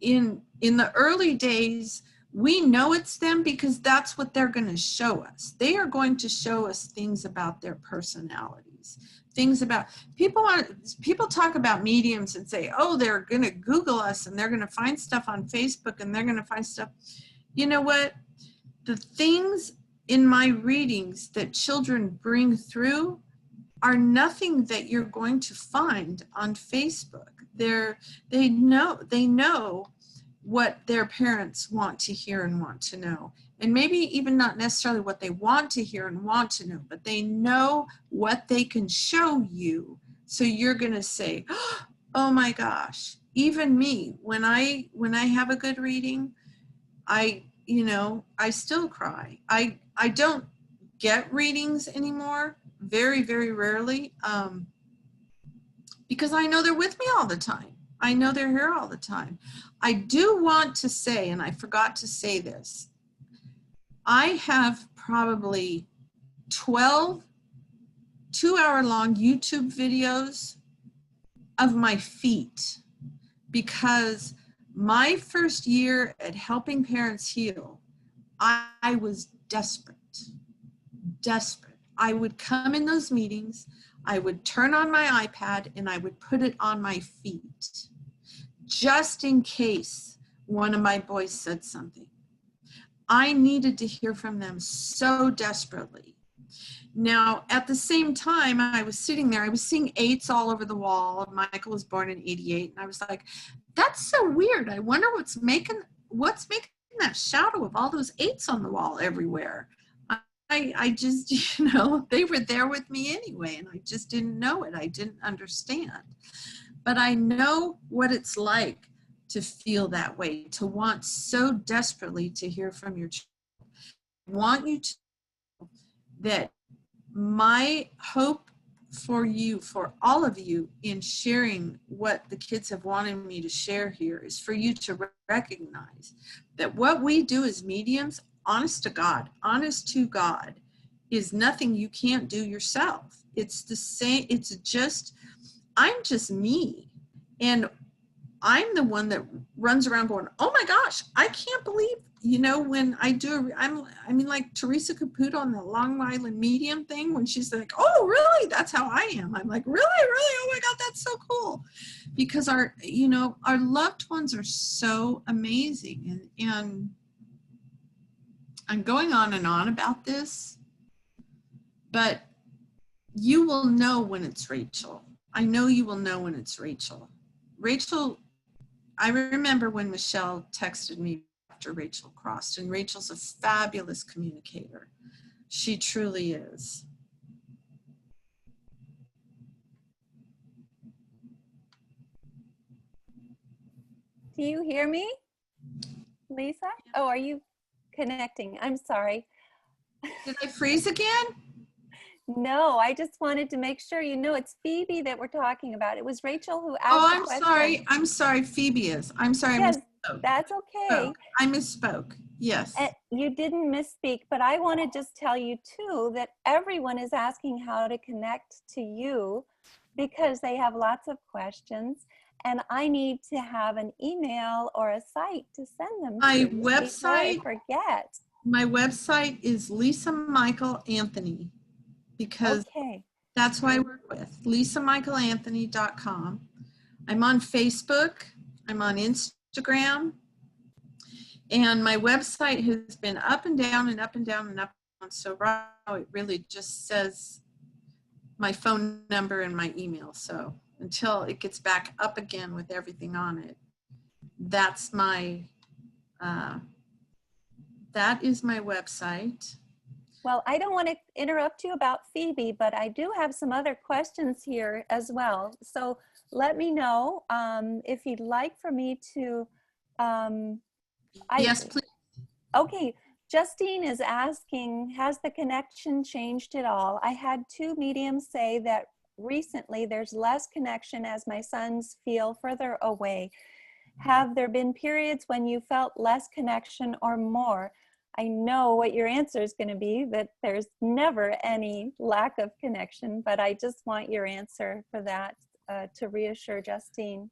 In the early days, we know it's them because that's what they're going to show us. They are going to show us things about their personalities, things about, people talk about mediums and say, oh, they're going to Google us and they're going to find stuff on Facebook and they're going to find stuff. You know what? The things in my readings that children bring through are nothing that you're going to find on Facebook. They know what their parents want to hear and want to know. And maybe even not necessarily what they want to hear and want to know, but they know what they can show you. So you're going to say, oh my gosh, even me, when I have a good reading, I still cry. I don't get readings anymore, very, very rarely, because I know they're with me all the time. I know they're here all the time. I do want to say, and I forgot to say this, I have probably 12 2-hour-long YouTube videos of my feet, because my first year at Helping Parents Heal, I was desperate. I would come in those meetings, I would turn on my iPad and I would put it on my feet, just in case one of my boys said something. I needed to hear from them so desperately. Now, at the same time, I was sitting there, I was seeing 8s all over the wall. Michael was born in '88, and I was like, that's so weird. I wonder what's making that shadow of all those 8s on the wall everywhere. I just, they were there with me anyway, and I just didn't know it. I didn't understand. But I know what it's like to feel that way, to want so desperately to hear from your child. I want you to know that my hope for you, for all of you, in sharing what the kids have wanted me to share here is for you to recognize that what we do as mediums, honest to God, is nothing you can't do yourself. It's the same, I'm just me. And I'm the one that runs around going, oh my gosh, I can't believe, when I do, like Teresa Caputo on the Long Island Medium thing, when she's like, oh, really? That's how I am. I'm like, really? Oh my God, that's so cool. Because our loved ones are so amazing. And I'm going on and on about this, but you will know when it's Rachel. I know you will know when it's Rachel. Rachel I remember when Michelle texted me after Rachel crossed, and Rachel's a fabulous communicator. She truly is. Do you hear me, Lisa? Oh, are you connecting? I'm sorry. Did I freeze again? No, I just wanted to make sure you know it's Phoebe that we're talking about. It was Rachel who asked Oh, the I'm question. sorry. I'm sorry. Phoebe is. I'm sorry. Yes, I misspoke. that's okay. I misspoke. Yes. You didn't misspeak, but I want to just tell you too that everyone is asking how to connect to you because they have lots of questions, and I need to have an email or a site to send them My to before I forget. My website is Lisa Michael Anthony, because Okay. that's who I work with. LisaMichaelAnthony.com. I'm on Facebook. I'm on Instagram. And my website has been up and down and up and down and up. So right now it really just says my phone number and my email. So until it gets back up again with everything on it, that's my, that is my website. Well, I don't want to interrupt you about Phoebe, but I do have some other questions here as well. So let me know if you'd like for me to. Yes, please. Okay, Justine is asking, has the connection changed at all? I had 2 mediums say that recently there's less connection as my sons feel further away. Have there been periods when you felt less connection or more? I know what your answer is going to be, that there's never any lack of connection, but I just want your answer for that to reassure Justine.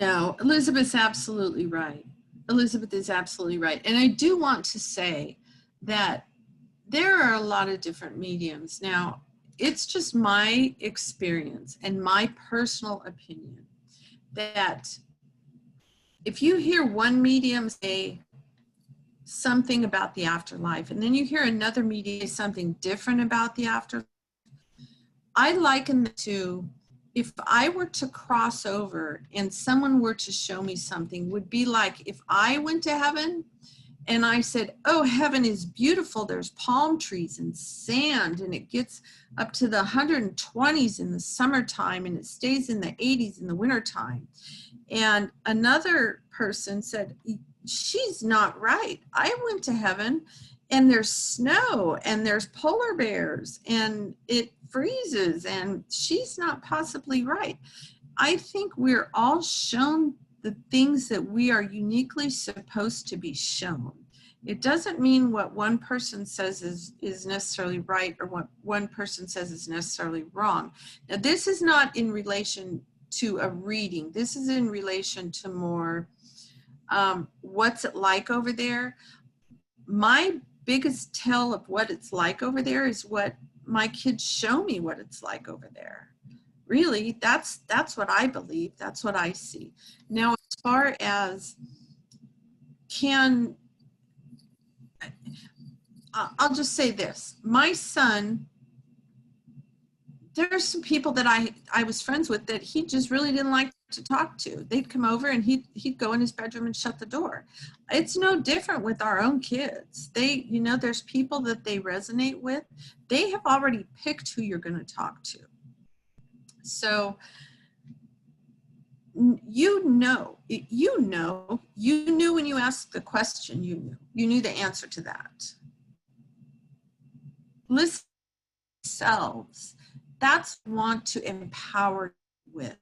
No, Elizabeth's absolutely right. Elizabeth is absolutely right. And I do want to say that there are a lot of different mediums. Now, it's just my experience and my personal opinion that if you hear one medium say something about the afterlife, and then you hear another medium say something different about the afterlife, I liken it to, if I were to cross over and someone were to show me something, would be like if I went to heaven and I said, oh, heaven is beautiful. There's palm trees and sand, and it gets up to the 120s in the summertime, and it stays in the 80s in the wintertime. And another person said, she's not right. I went to heaven and there's snow and there's polar bears and it freezes, and she's not possibly right. I think we're all shown the things that we are uniquely supposed to be shown. It doesn't mean what one person says is necessarily right, or what one person says is necessarily wrong. Now, this is not in relation to a reading. This is in relation to more what's it like over there. My biggest tell of what it's like over there is what my kids show me what it's like over there. Really, that's what I believe. That's what I see. Now, as far as I'll just say this. My son, there's some people that I was friends with that he just really didn't like to talk to. They'd come over and he'd go in his bedroom and shut the door. It's no different with our own kids. They, you know, there's people that they resonate with. They have already picked who you're going to talk to. So, you knew when you asked the question, you knew the answer to that. Listen to yourselves. That's what I want to empower you with.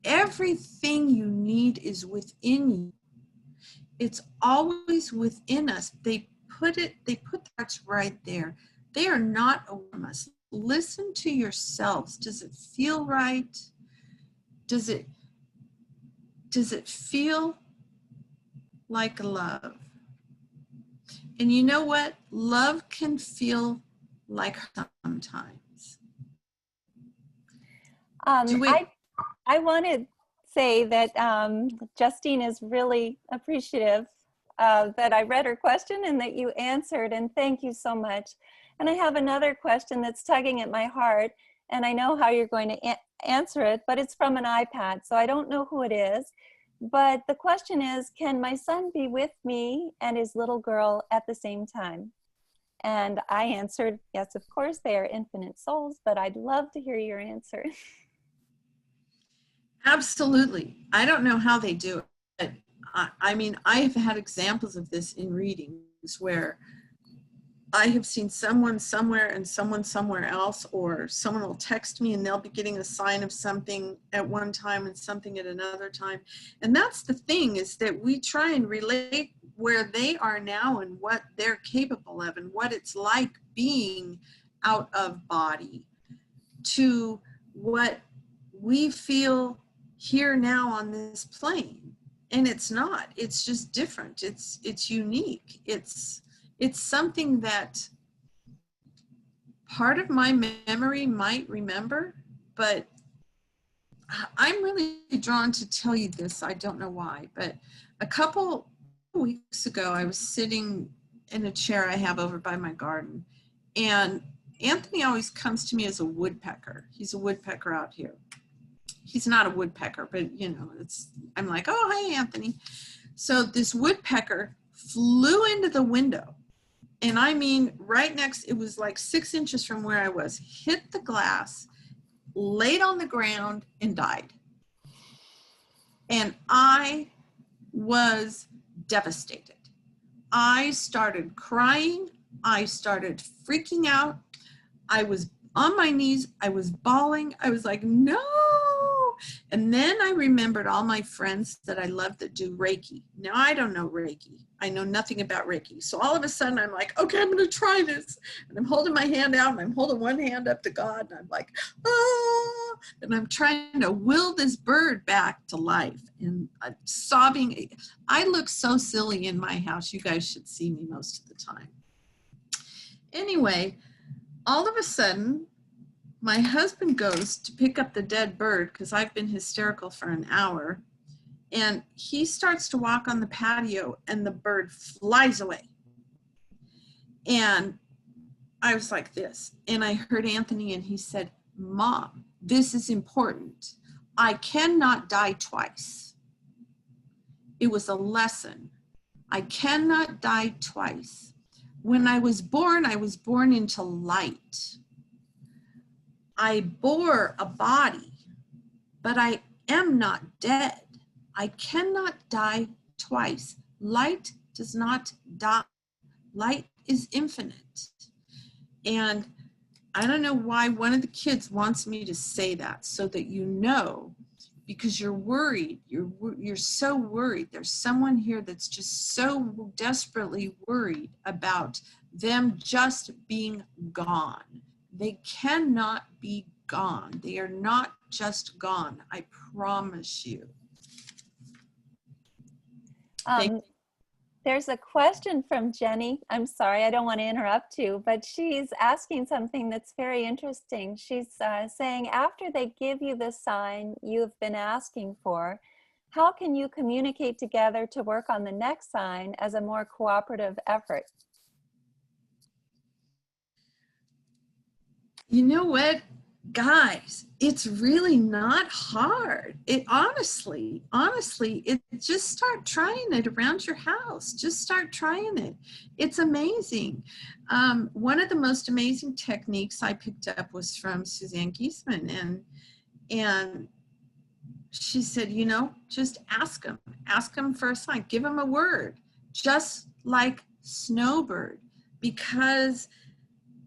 Everything you need is within you. It's always within us. They put that right there. They are not away us. Listen to yourselves. Does it feel right? Does it feel like love? And you know what? Love can feel like sometimes. I want to say that Justine is really appreciative that I read her question and that you answered, and thank you so much. And I have another question that's tugging at my heart, and I know how you're going to answer it, but it's from an iPad, so I don't know who it is. But the question is, can my son be with me and his little girl at the same time? And I answered, yes, of course, they are infinite souls, but I'd love to hear your answer. Absolutely. I don't know how they do it. I mean, I have had examples of this in readings where I have seen someone somewhere and someone somewhere else, or someone will text me and they'll be getting a sign of something at one time and something at another time. And that's the thing, is that we try and relate where they are now and what they're capable of and what it's like being out of body to what we feel here now on this plane. And it's not, it's just different. It's unique. It's something that part of my memory might remember, but I'm really drawn to tell you this. I don't know why, but a couple weeks ago, I was sitting in a chair I have over by my garden, and Anthony always comes to me as a woodpecker. He's a woodpecker out here. He's not a woodpecker, but you know, I'm like, oh, hey, Anthony. So this woodpecker flew into the window. And I mean, right next, it was like 6 inches from where I was, hit the glass, laid on the ground, and died. And I was devastated. I started crying. I started freaking out. I was on my knees. I was bawling. I was like, no. And then I remembered all my friends that I love that do Reiki. Now, I don't know Reiki. I know nothing about Reiki. So all of a sudden, I'm like, okay, I'm going to try this. And I'm holding my hand out, and I'm holding one hand up to God. And I'm like, oh, and I'm trying to will this bird back to life. And I'm sobbing. I look so silly in my house. You guys should see me most of the time. Anyway, all of a sudden, my husband goes to pick up the dead bird because I've been hysterical for an hour. And he starts to walk on the patio and the bird flies away. And I was like this. And I heard Anthony and he said, Mom, this is important. I cannot die twice. It was a lesson. I cannot die twice. When I was born into light. I bore a body, but I am not dead. I cannot die twice. Light does not die. Light is infinite. And I don't know why one of the kids wants me to say that, so that you know, because you're worried. You're so worried. There's someone here that's just so desperately worried about them just being gone. They cannot be gone. They are not just gone. I promise you. There's a question from Jenny. I'm sorry, I don't want to interrupt you, but she's asking something that's very interesting. She's saying, after they give you the sign you've been asking for, how can you communicate together to work on the next sign as a more cooperative effort? You know what, guys, it's really not hard. It honestly, it just start trying it around your house. Just start trying it. It's amazing. One of the most amazing techniques I picked up was from Suzanne Giesemann, and she said, you know, just ask them for a sign, give them a word, just like Snowbird, because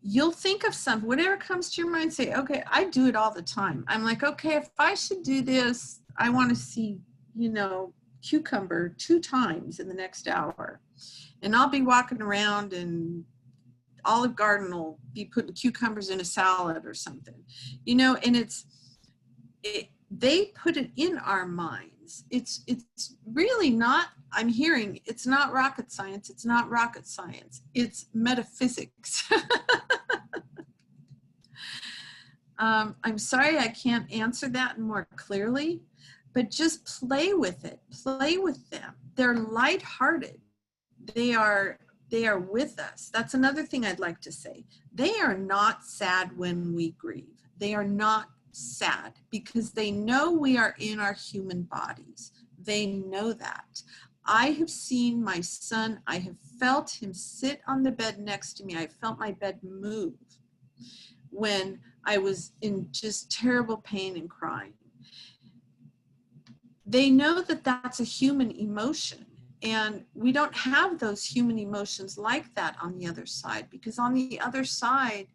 you'll think of something, whatever comes to your mind, say, okay, I do it all the time. I'm like, okay, if I should do this, I want to see, you know, cucumber 2 times in the next hour. And I'll be walking around and Olive Garden will be putting cucumbers in a salad or something, you know, and they put it in our minds. It's really not, I'm hearing, it's not rocket science. It's not rocket science. It's metaphysics. I'm sorry I can't answer that more clearly, but just play with it. Play with them. They're lighthearted. They are with us. That's another thing I'd like to say. They are not sad when we grieve. They are not sad because they know we are in our human bodies. They know that. I have seen my son, I have felt him sit on the bed next to me. I felt my bed move when I was in just terrible pain and crying. They know that that's a human emotion, and we don't have those human emotions like that on the other side, because on the other side,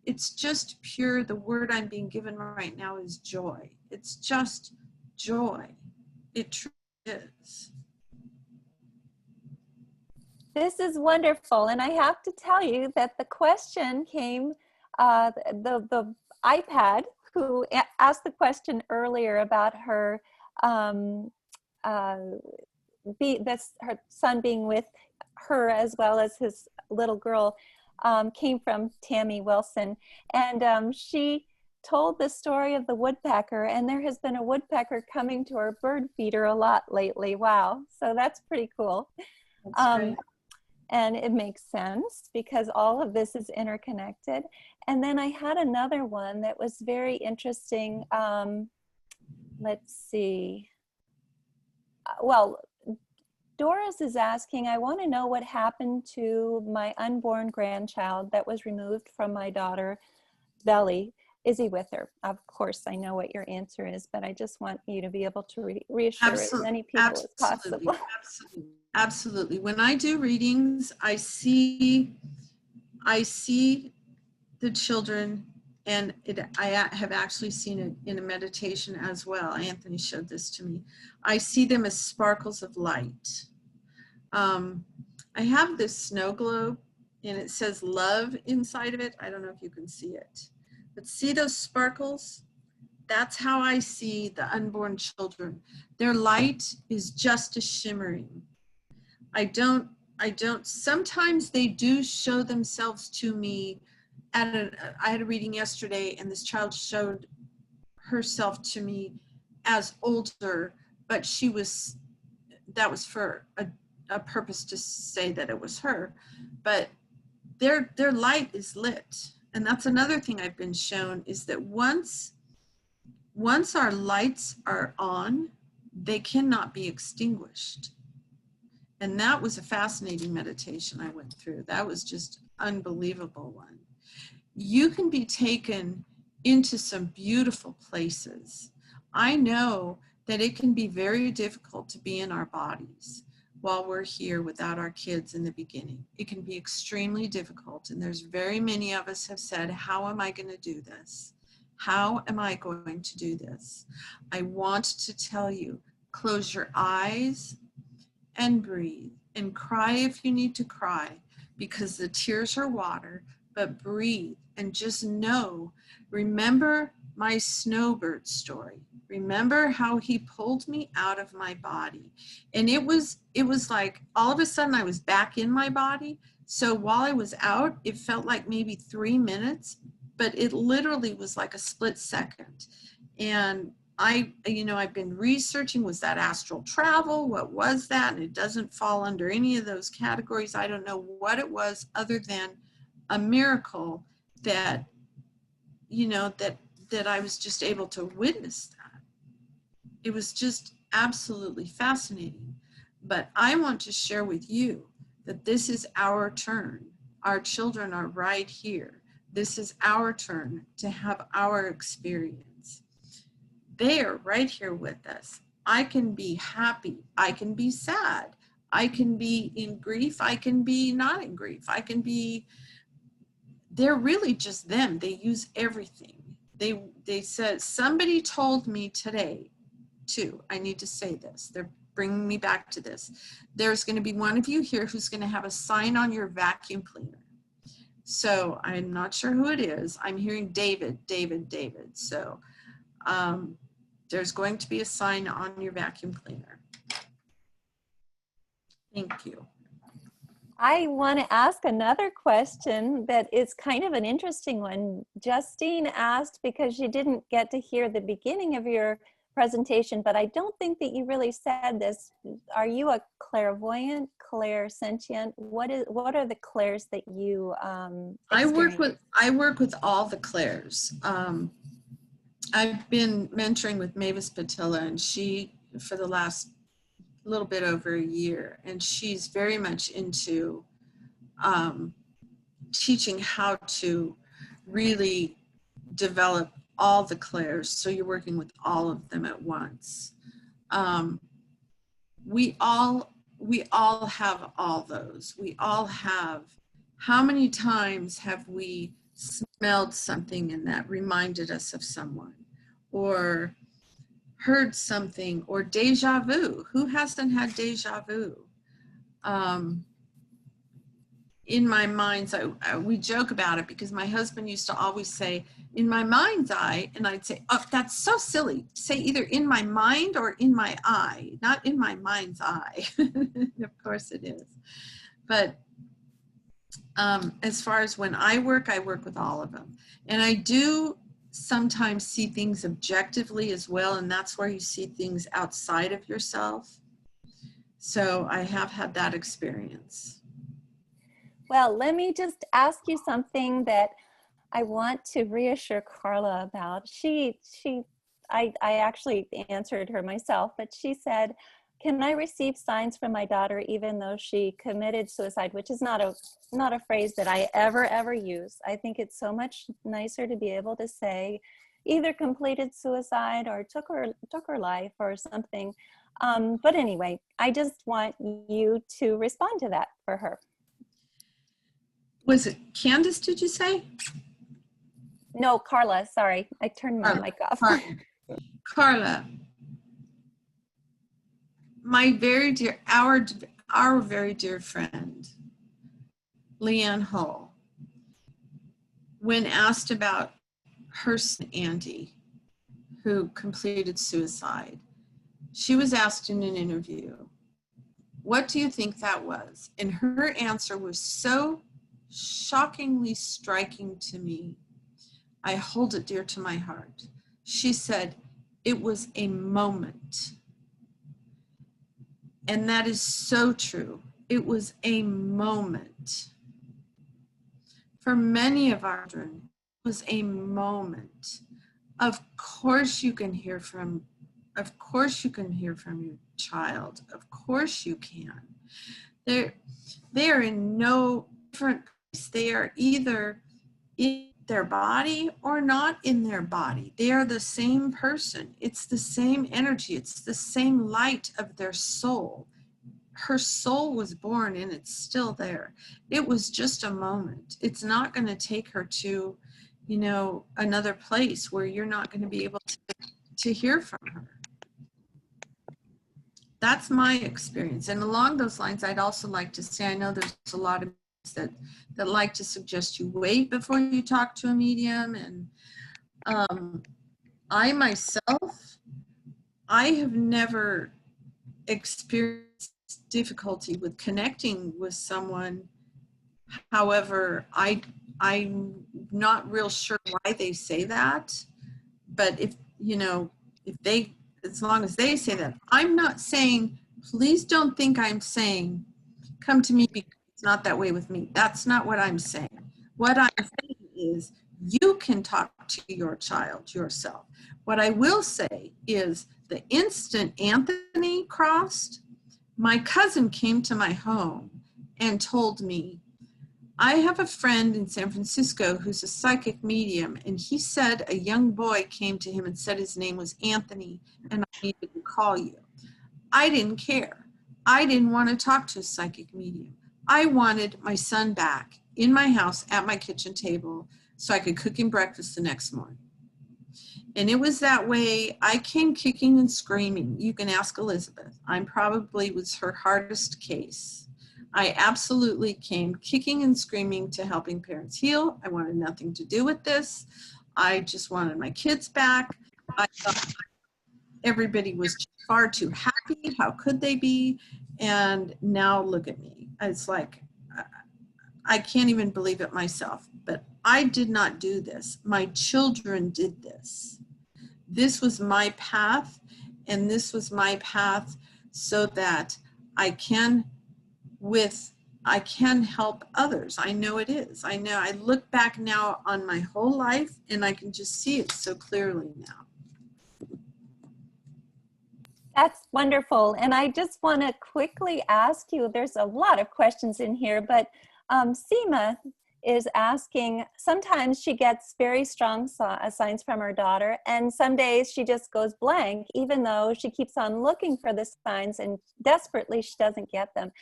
it's just pure, the word I'm being given right now is joy. It's just joy. It truly is. This is wonderful, and I have to tell you that the question came, the iPad who asked the question earlier about her her son being with her as well as his little girl, came from Tammy Wilson, and she told the story of the woodpecker, and there has been a woodpecker coming to our bird feeder a lot lately. Wow, so that's pretty cool. That's great. And it makes sense because all of this is interconnected. And then I had another one that was very interesting. Let's see. Well, Doris is asking, I want to know what happened to my unborn grandchild that was removed from my daughter's belly. Is he with her? Of course, I know what your answer is, but I just want you to be able to reassure as many people as possible. Absolutely. When I do readings, I see the children, and I have actually seen it in a meditation as well. Anthony showed this to me. I see them as sparkles of light. I have this snow globe, and it says love inside of it. I don't know if you can see it, but see those sparkles? That's how I see the unborn children. Their light is just as shimmering. I don't, sometimes they do show themselves to me I had a reading yesterday, and this child showed herself to me as older, but that was for a purpose to say that it was her, but their light is lit. And that's another thing I've been shown, is that once our lights are on, they cannot be extinguished. And that was a fascinating meditation I went through. That was just unbelievable one. You can be taken into some beautiful places. I know that it can be very difficult to be in our bodies while we're here without our kids in the beginning. It can be extremely difficult. And there's very many of us have said, how am I going to do this? How am I going to do this? I want to tell you, close your eyes and breathe and cry if you need to cry, because the tears are water, but breathe and just know, remember my snowbird story. Remember how he pulled me out of my body. And it was like all of a sudden I was back in my body. So while I was out, it felt like maybe 3 minutes, but it literally was like a split second. And I've been researching, was that astral travel? What was that? And it doesn't fall under any of those categories. I don't know what it was, other than a miracle that, that I was just able to witness that. It was just absolutely fascinating. But I want to share with you that this is our turn. Our children are right here. This is our turn to have our experience. They are right here with us. I can be happy. I can be sad. I can be in grief. I can be not in grief. They're really just them. They use everything. They said, somebody told me today, too, I need to say this. They're bringing me back to this. There's going to be one of you here who's going to have a sign on your vacuum cleaner. So I'm not sure who it is. I'm hearing David. So there's going to be a sign on your vacuum cleaner. Thank you. I want to ask another question that is kind of an interesting one. Justine asked, because she didn't get to hear the beginning of your presentation, but I don't think that you really said this. Are you a clairvoyant, clairsentient? What are the clairs that you experience? I work with all the clairs. I've been mentoring with Mavis Patilla, and she, for the last little bit over a year, and she's very much into teaching how to really develop all the clairs, so you're working with all of them at once. We all have all those. We all have. How many times have we smelled something and that reminded us of someone, or heard something, or deja vu? Who hasn't had deja vu? In my mind's eye, we joke about it because my husband used to always say, in my mind's eye, and I'd say, oh, that's so silly. Say either in my mind or in my eye, not in my mind's eye. Of course it is. But as far as when I work with all of them. And I do sometimes see things objectively as well, and that's where you see things outside of yourself. So I have had that experience. Well, let me just ask you something that I want to reassure Carla about. I actually answered her myself, but she said, can I receive signs from my daughter even though she committed suicide, which is not a phrase that I ever use. I think it's so much nicer to be able to say either completed suicide or took her life or something. But anyway, I just want you to respond to that for her. Was it Candace, did you say? No, Carla, sorry. I turned my mic off. Carla, my very dear, our very dear friend, Leanne Hull, when asked about her son, Andy, who completed suicide, she was asked in an interview, what do you think that was? And her answer was so shockingly striking to me. I hold it dear to my heart. She said, it was a moment. And that is so true. It was a moment. For many of our children, it was a moment. Of course you can hear from your child. Of course you can. They are in no different place. They are either in their body or not in their body. They are the same person. It's the same energy. It's the same light of their soul. Her soul was born and it's still there. It was just a moment. It's not going to take her to, another place where you're not going to be able to hear from her. That's my experience. And along those lines, I'd also like to say, I know there's a lot of that like to suggest you wait before you talk to a medium. And I myself, I have never experienced difficulty with connecting with someone. However, I'm not real sure why they say that. But if they, as long as they say that, I'm not saying, please don't think I'm saying, come to me because it's not that way with me. That's not what I'm saying. What I'm saying is you can talk to your child yourself. What I will say is the instant Anthony crossed, my cousin came to my home and told me, I have a friend in San Francisco who's a psychic medium, and he said a young boy came to him and said his name was Anthony, and I needed to call you. I didn't care. I didn't want to talk to a psychic medium. I wanted my son back in my house at my kitchen table so I could cook him breakfast the next morning. And it was that way. I came kicking and screaming. You can ask Elizabeth. I probably was her hardest case. I absolutely came kicking and screaming to Helping Parents Heal. I wanted nothing to do with this. I just wanted my kids back. I thought everybody was far too happy. How could they be? And now look at me. It's like, I can't even believe it myself, but I did not do this. My children did this. This was my path, and this was my path so that I can help others. I know it is. I know. I look back now on my whole life and I can just see it so clearly now. That's wonderful. And I just want to quickly ask you, there's a lot of questions in here, but Seema is asking, sometimes she gets very strong signs from her daughter, and some days she just goes blank, even though she keeps on looking for the signs and desperately she doesn't get them.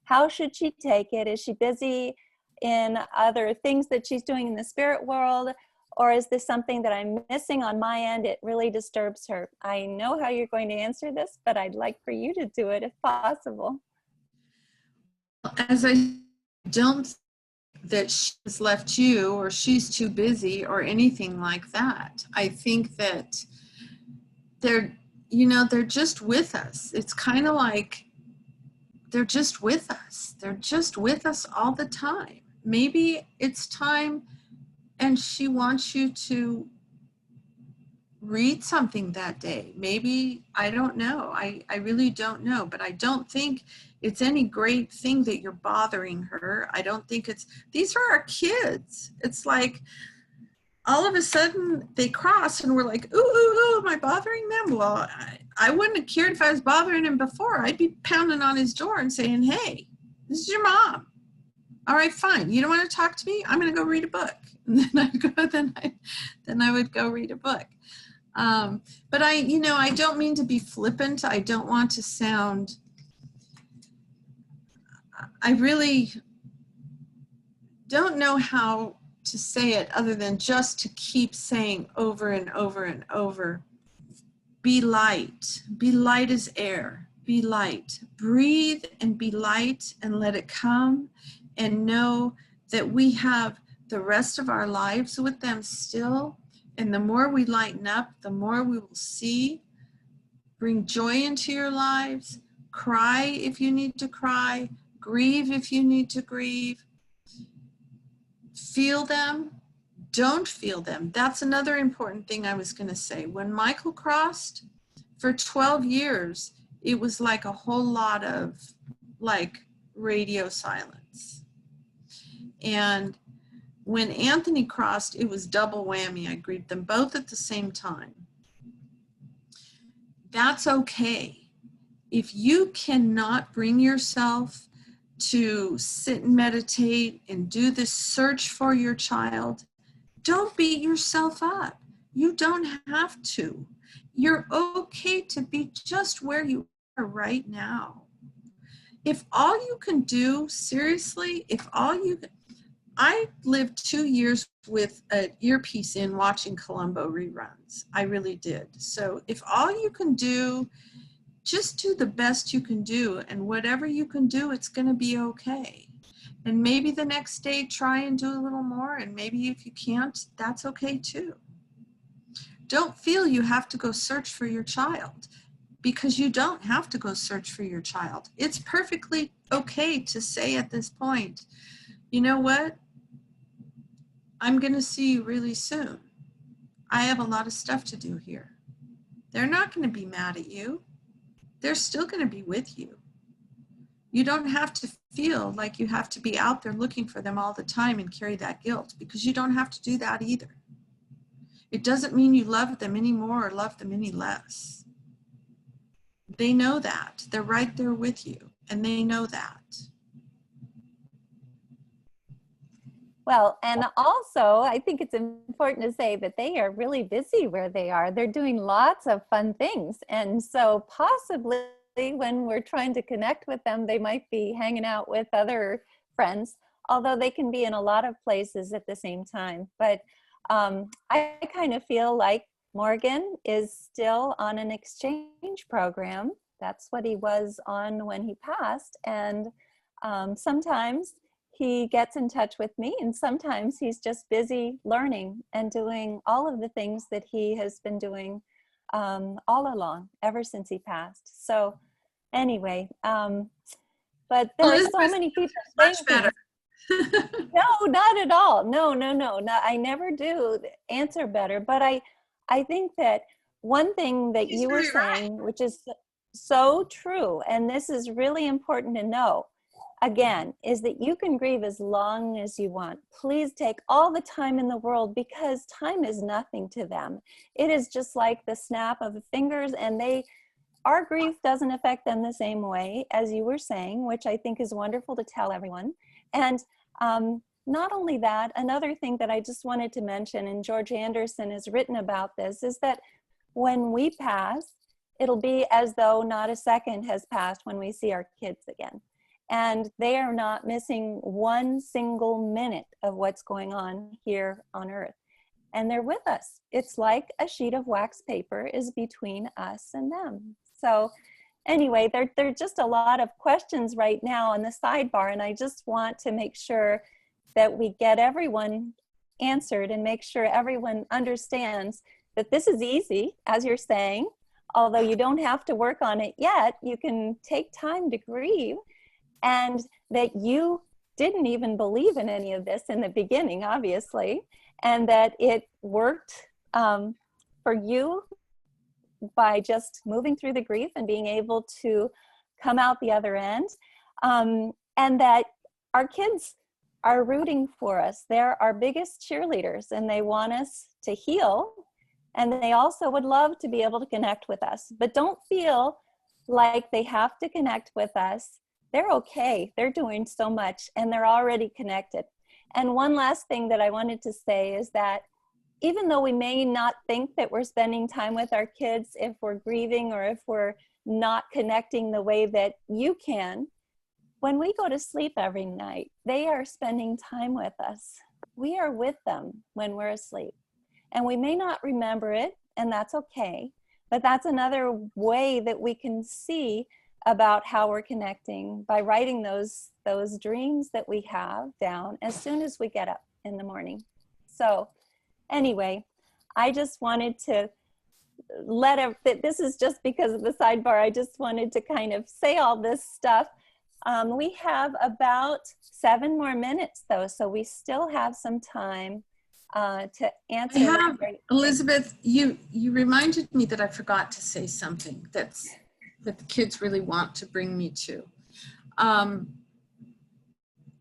How should she take it? Is she busy in other things that she's doing in the spirit world? Or is this something that I'm missing on my end? It really disturbs her. I know how you're going to answer this, but I'd like for you to do it if possible. As I don't think that she's left you or she's too busy or anything like that. I think that they're just with us. It's kind of like they're just with us. They're just with us all the time. Maybe it's time and she wants you to read something that day. Maybe, I don't know. I really don't know, but I don't think it's any great thing that you're bothering her. I don't think these are our kids. It's like all of a sudden they cross and we're like, ooh, am I bothering them? Well, I wouldn't have cared if I was bothering him before. I'd be pounding on his door and saying, hey, this is your mom. All right, fine. You don't want to talk to me? I'm going to go read a book. And then I would go read a book. But I don't mean to be flippant. I don't want to sound, I really don't know how to say it other than just to keep saying over and over and over, be light as air, be light, breathe and be light and let it come, and know that we have the rest of our lives with them still. And the more we lighten up, the more we will see. Bring joy into your lives. Cry if you need to cry. Grieve if you need to grieve. Feel them. Don't feel them. That's another important thing I was going to say. When Michael crossed, for 12 years, it was like a whole lot of like radio silence. And when Anthony crossed, it was double whammy. I grieved them both at the same time. That's okay. If you cannot bring yourself to sit and meditate and do this search for your child, don't beat yourself up. You don't have to. You're okay to be just where you are right now. If all you can do, seriously, I lived 2 years with an earpiece in watching Columbo reruns. I really did. So if all you can do, just do the best you can do. And whatever you can do, it's going to be okay. And maybe the next day, try and do a little more. And maybe if you can't, that's okay too. Don't feel you have to go search for your child, because you don't have to go search for your child. It's perfectly okay to say at this point, you know what? I'm going to see you really soon. I have a lot of stuff to do here. They're not going to be mad at you. They're still going to be with you. You don't have to feel like you have to be out there looking for them all the time and carry that guilt, because you don't have to do that either. It doesn't mean you love them any more or love them any less. They know that. They're right there with you, and they know that. Well, and also, I think it's important to say that they are really busy where they are. They're doing lots of fun things. And so possibly when we're trying to connect with them, they might be hanging out with other friends, although they can be in a lot of places at the same time. But I kind of feel like Morgan is still on an exchange program. That's what he was on when he passed. And sometimes he gets in touch with me, and sometimes he's just busy learning and doing all of the things that he has been doing all along, ever since he passed. So anyway, but there are so many people saying much better. no, not at all. No. I never do answer better, but I think that one thing that you were saying, which is so true, and this is really important to know, again, is that you can grieve as long as you want. Please take all the time in the world, because time is nothing to them. It is just like the snap of the fingers, and our grief doesn't affect them the same way, as you were saying, which I think is wonderful to tell everyone. And not only that, another thing that I just wanted to mention, and George Anderson has written about this, is that when we pass, it'll be as though not a second has passed when we see our kids again. And they are not missing one single minute of what's going on here on earth. And they're with us. It's like a sheet of wax paper is between us and them. So anyway, there are just a lot of questions right now on the sidebar, and I just want to make sure that we get everyone answered and make sure everyone understands that this is easy, as you're saying. Although you don't have to work on it yet, you can take time to grieve, and that you didn't even believe in any of this in the beginning, obviously, and that it worked for you by just moving through the grief and being able to come out the other end, and that our kids are rooting for us. They're our biggest cheerleaders, and they want us to heal, and they also would love to be able to connect with us. But don't feel like they have to connect with us. They're okay. They're doing so much, and they're already connected. And one last thing that I wanted to say is that even though we may not think that we're spending time with our kids if we're grieving or if we're not connecting the way that you can, when we go to sleep every night, they are spending time with us. We are with them when we're asleep. And we may not remember it, and that's okay. But that's another way that we can see about how we're connecting, by writing those dreams that we have down as soon as we get up in the morning. So anyway, I just wanted to this is just because of the sidebar. I just wanted to kind of say all this stuff. We have about 7 more minutes though, so we still have some time to answer. Elizabeth, you reminded me that I forgot to say something that the kids really want to bring me to.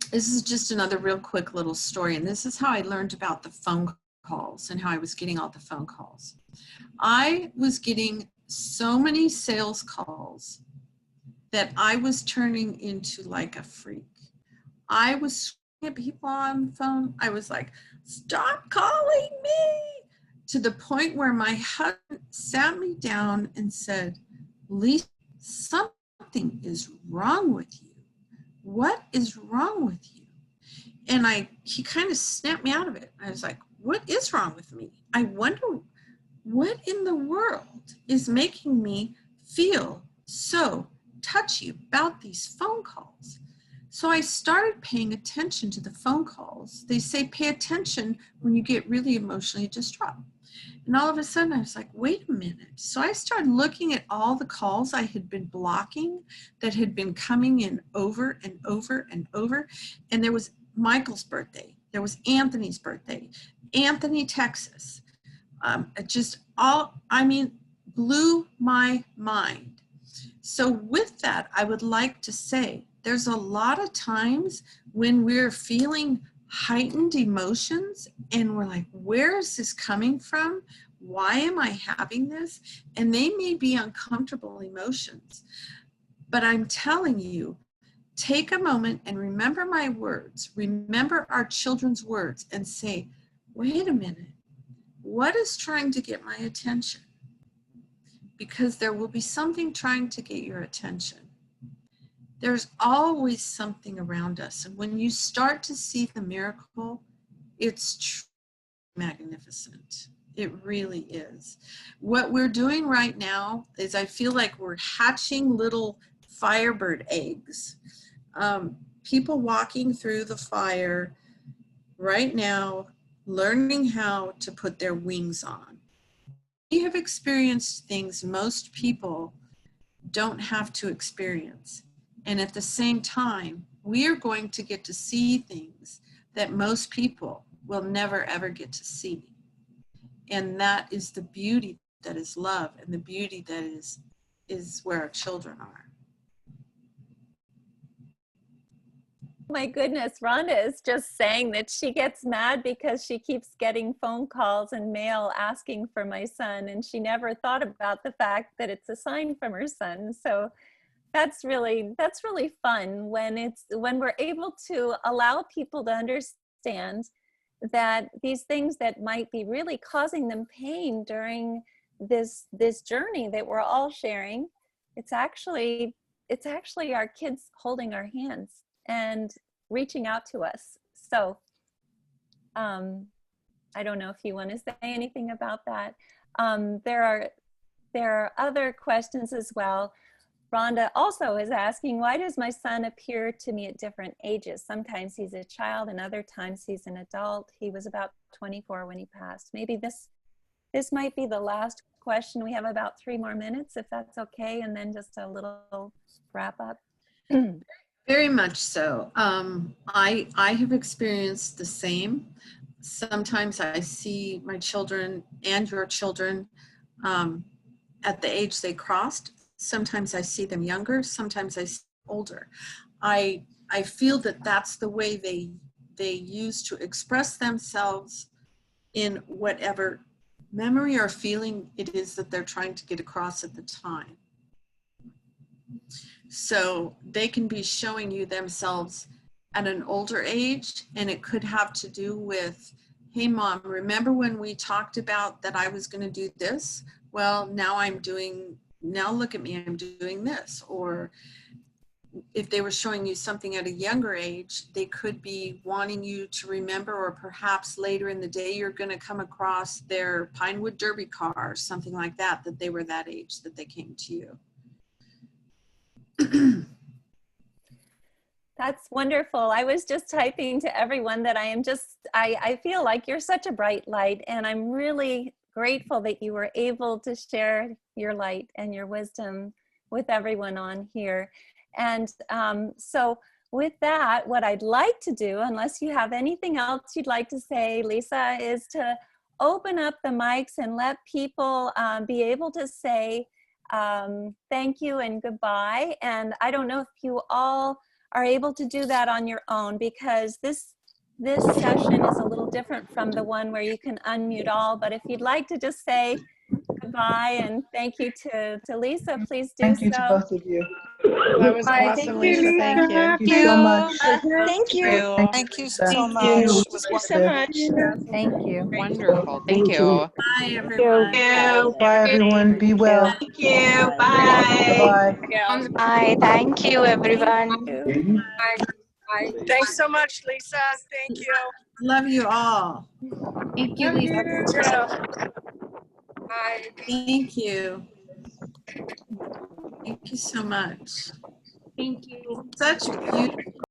This is just another real quick little story, and this is how I learned about the phone calls and how I was getting all the phone calls. I was getting so many sales calls that I was turning into like a freak. I was screaming at people on the phone. I was like, stop calling me, to the point where my husband sat me down and said, Lisa, something is wrong with you. What is wrong with you? And he kind of snapped me out of it. I was like, what is wrong with me? I wonder what in the world is making me feel so touchy about these phone calls. So I started paying attention to the phone calls. They say pay attention when you get really emotionally distraught. And all of a sudden I was like, wait a minute. So I started looking at all the calls I had been blocking that had been coming in over and over and over. And there was Michael's birthday. There was Anthony's birthday. Anthony, Texas. Blew my mind. So with that, I would like to say, there's a lot of times when we're feeling heightened emotions and we're like, where is this coming from? Why am I having this? And they may be uncomfortable emotions. But I'm telling you, take a moment and remember my words. Remember our children's words and say, wait a minute, what is trying to get my attention? Because there will be something trying to get your attention. There's always something around us. And when you start to see the miracle, it's magnificent. It really is. What we're doing right now is I feel like we're hatching little firebird eggs. People walking through the fire right now, learning how to put their wings on. We have experienced things most people don't have to experience. And at the same time, we are going to get to see things that most people will never, ever get to see. And that is the beauty that is love, and the beauty that is where our children are. My goodness, Rhonda is just saying that she gets mad because she keeps getting phone calls and mail asking for my son, and she never thought about the fact that it's a sign from her son. So that's really fun when we're able to allow people to understand that these things that might be really causing them pain during this journey that we're all sharing, it's actually our kids holding our hands and reaching out to us. So I don't know if you want to say anything about that. There are other questions as well. Rhonda also is asking, why does my son appear to me at different ages? Sometimes he's a child and other times he's an adult. He was about 24 when he passed. Maybe this might be the last question. We have about 3 more minutes, if that's okay, and then just a little wrap up. Very much so. I have experienced the same. Sometimes I see my children and your children at the age they crossed. Sometimes I see them younger. Sometimes I see them older. I feel that that's the way they use to express themselves in whatever memory or feeling it is that they're trying to get across at the time. So they can be showing you themselves at an older age, and it could have to do with, hey mom, remember when we talked about that I was going to do this? Well, now look at me, I'm doing this. Or if they were showing you something at a younger age, they could be wanting you to remember, or perhaps later in the day you're going to come across their Pinewood Derby car or something like that, that they were that age that they came to you. That's wonderful. I was just typing to everyone that I feel like you're such a bright light, and I'm really grateful that you were able to share your light and your wisdom with everyone on here. And so with that, what I'd like to do, unless you have anything else you'd like to say, Lisa, is to open up the mics and let people be able to say thank you and goodbye. And I don't know if you all are able to do that on your own, because this session is a little different from the one where you can unmute all. But if you'd like to just say goodbye and thank you to Lisa, please do so. Thank you to both of you. That was awesome, Lisa. Thank you. Thank you so much. Thank you. Thank you Thank so you. much. It was Thank you so much. Thank you. Wonderful. Thank you. Bye, everyone. Bye, everyone. Be well. Thank you. Bye. Bye-bye. Bye. Thank you, everyone. Thanks so much, Lisa. Thank you. Love you all. Thank you, Lisa. Thank you. Thank you so much. Thank you. Such beautiful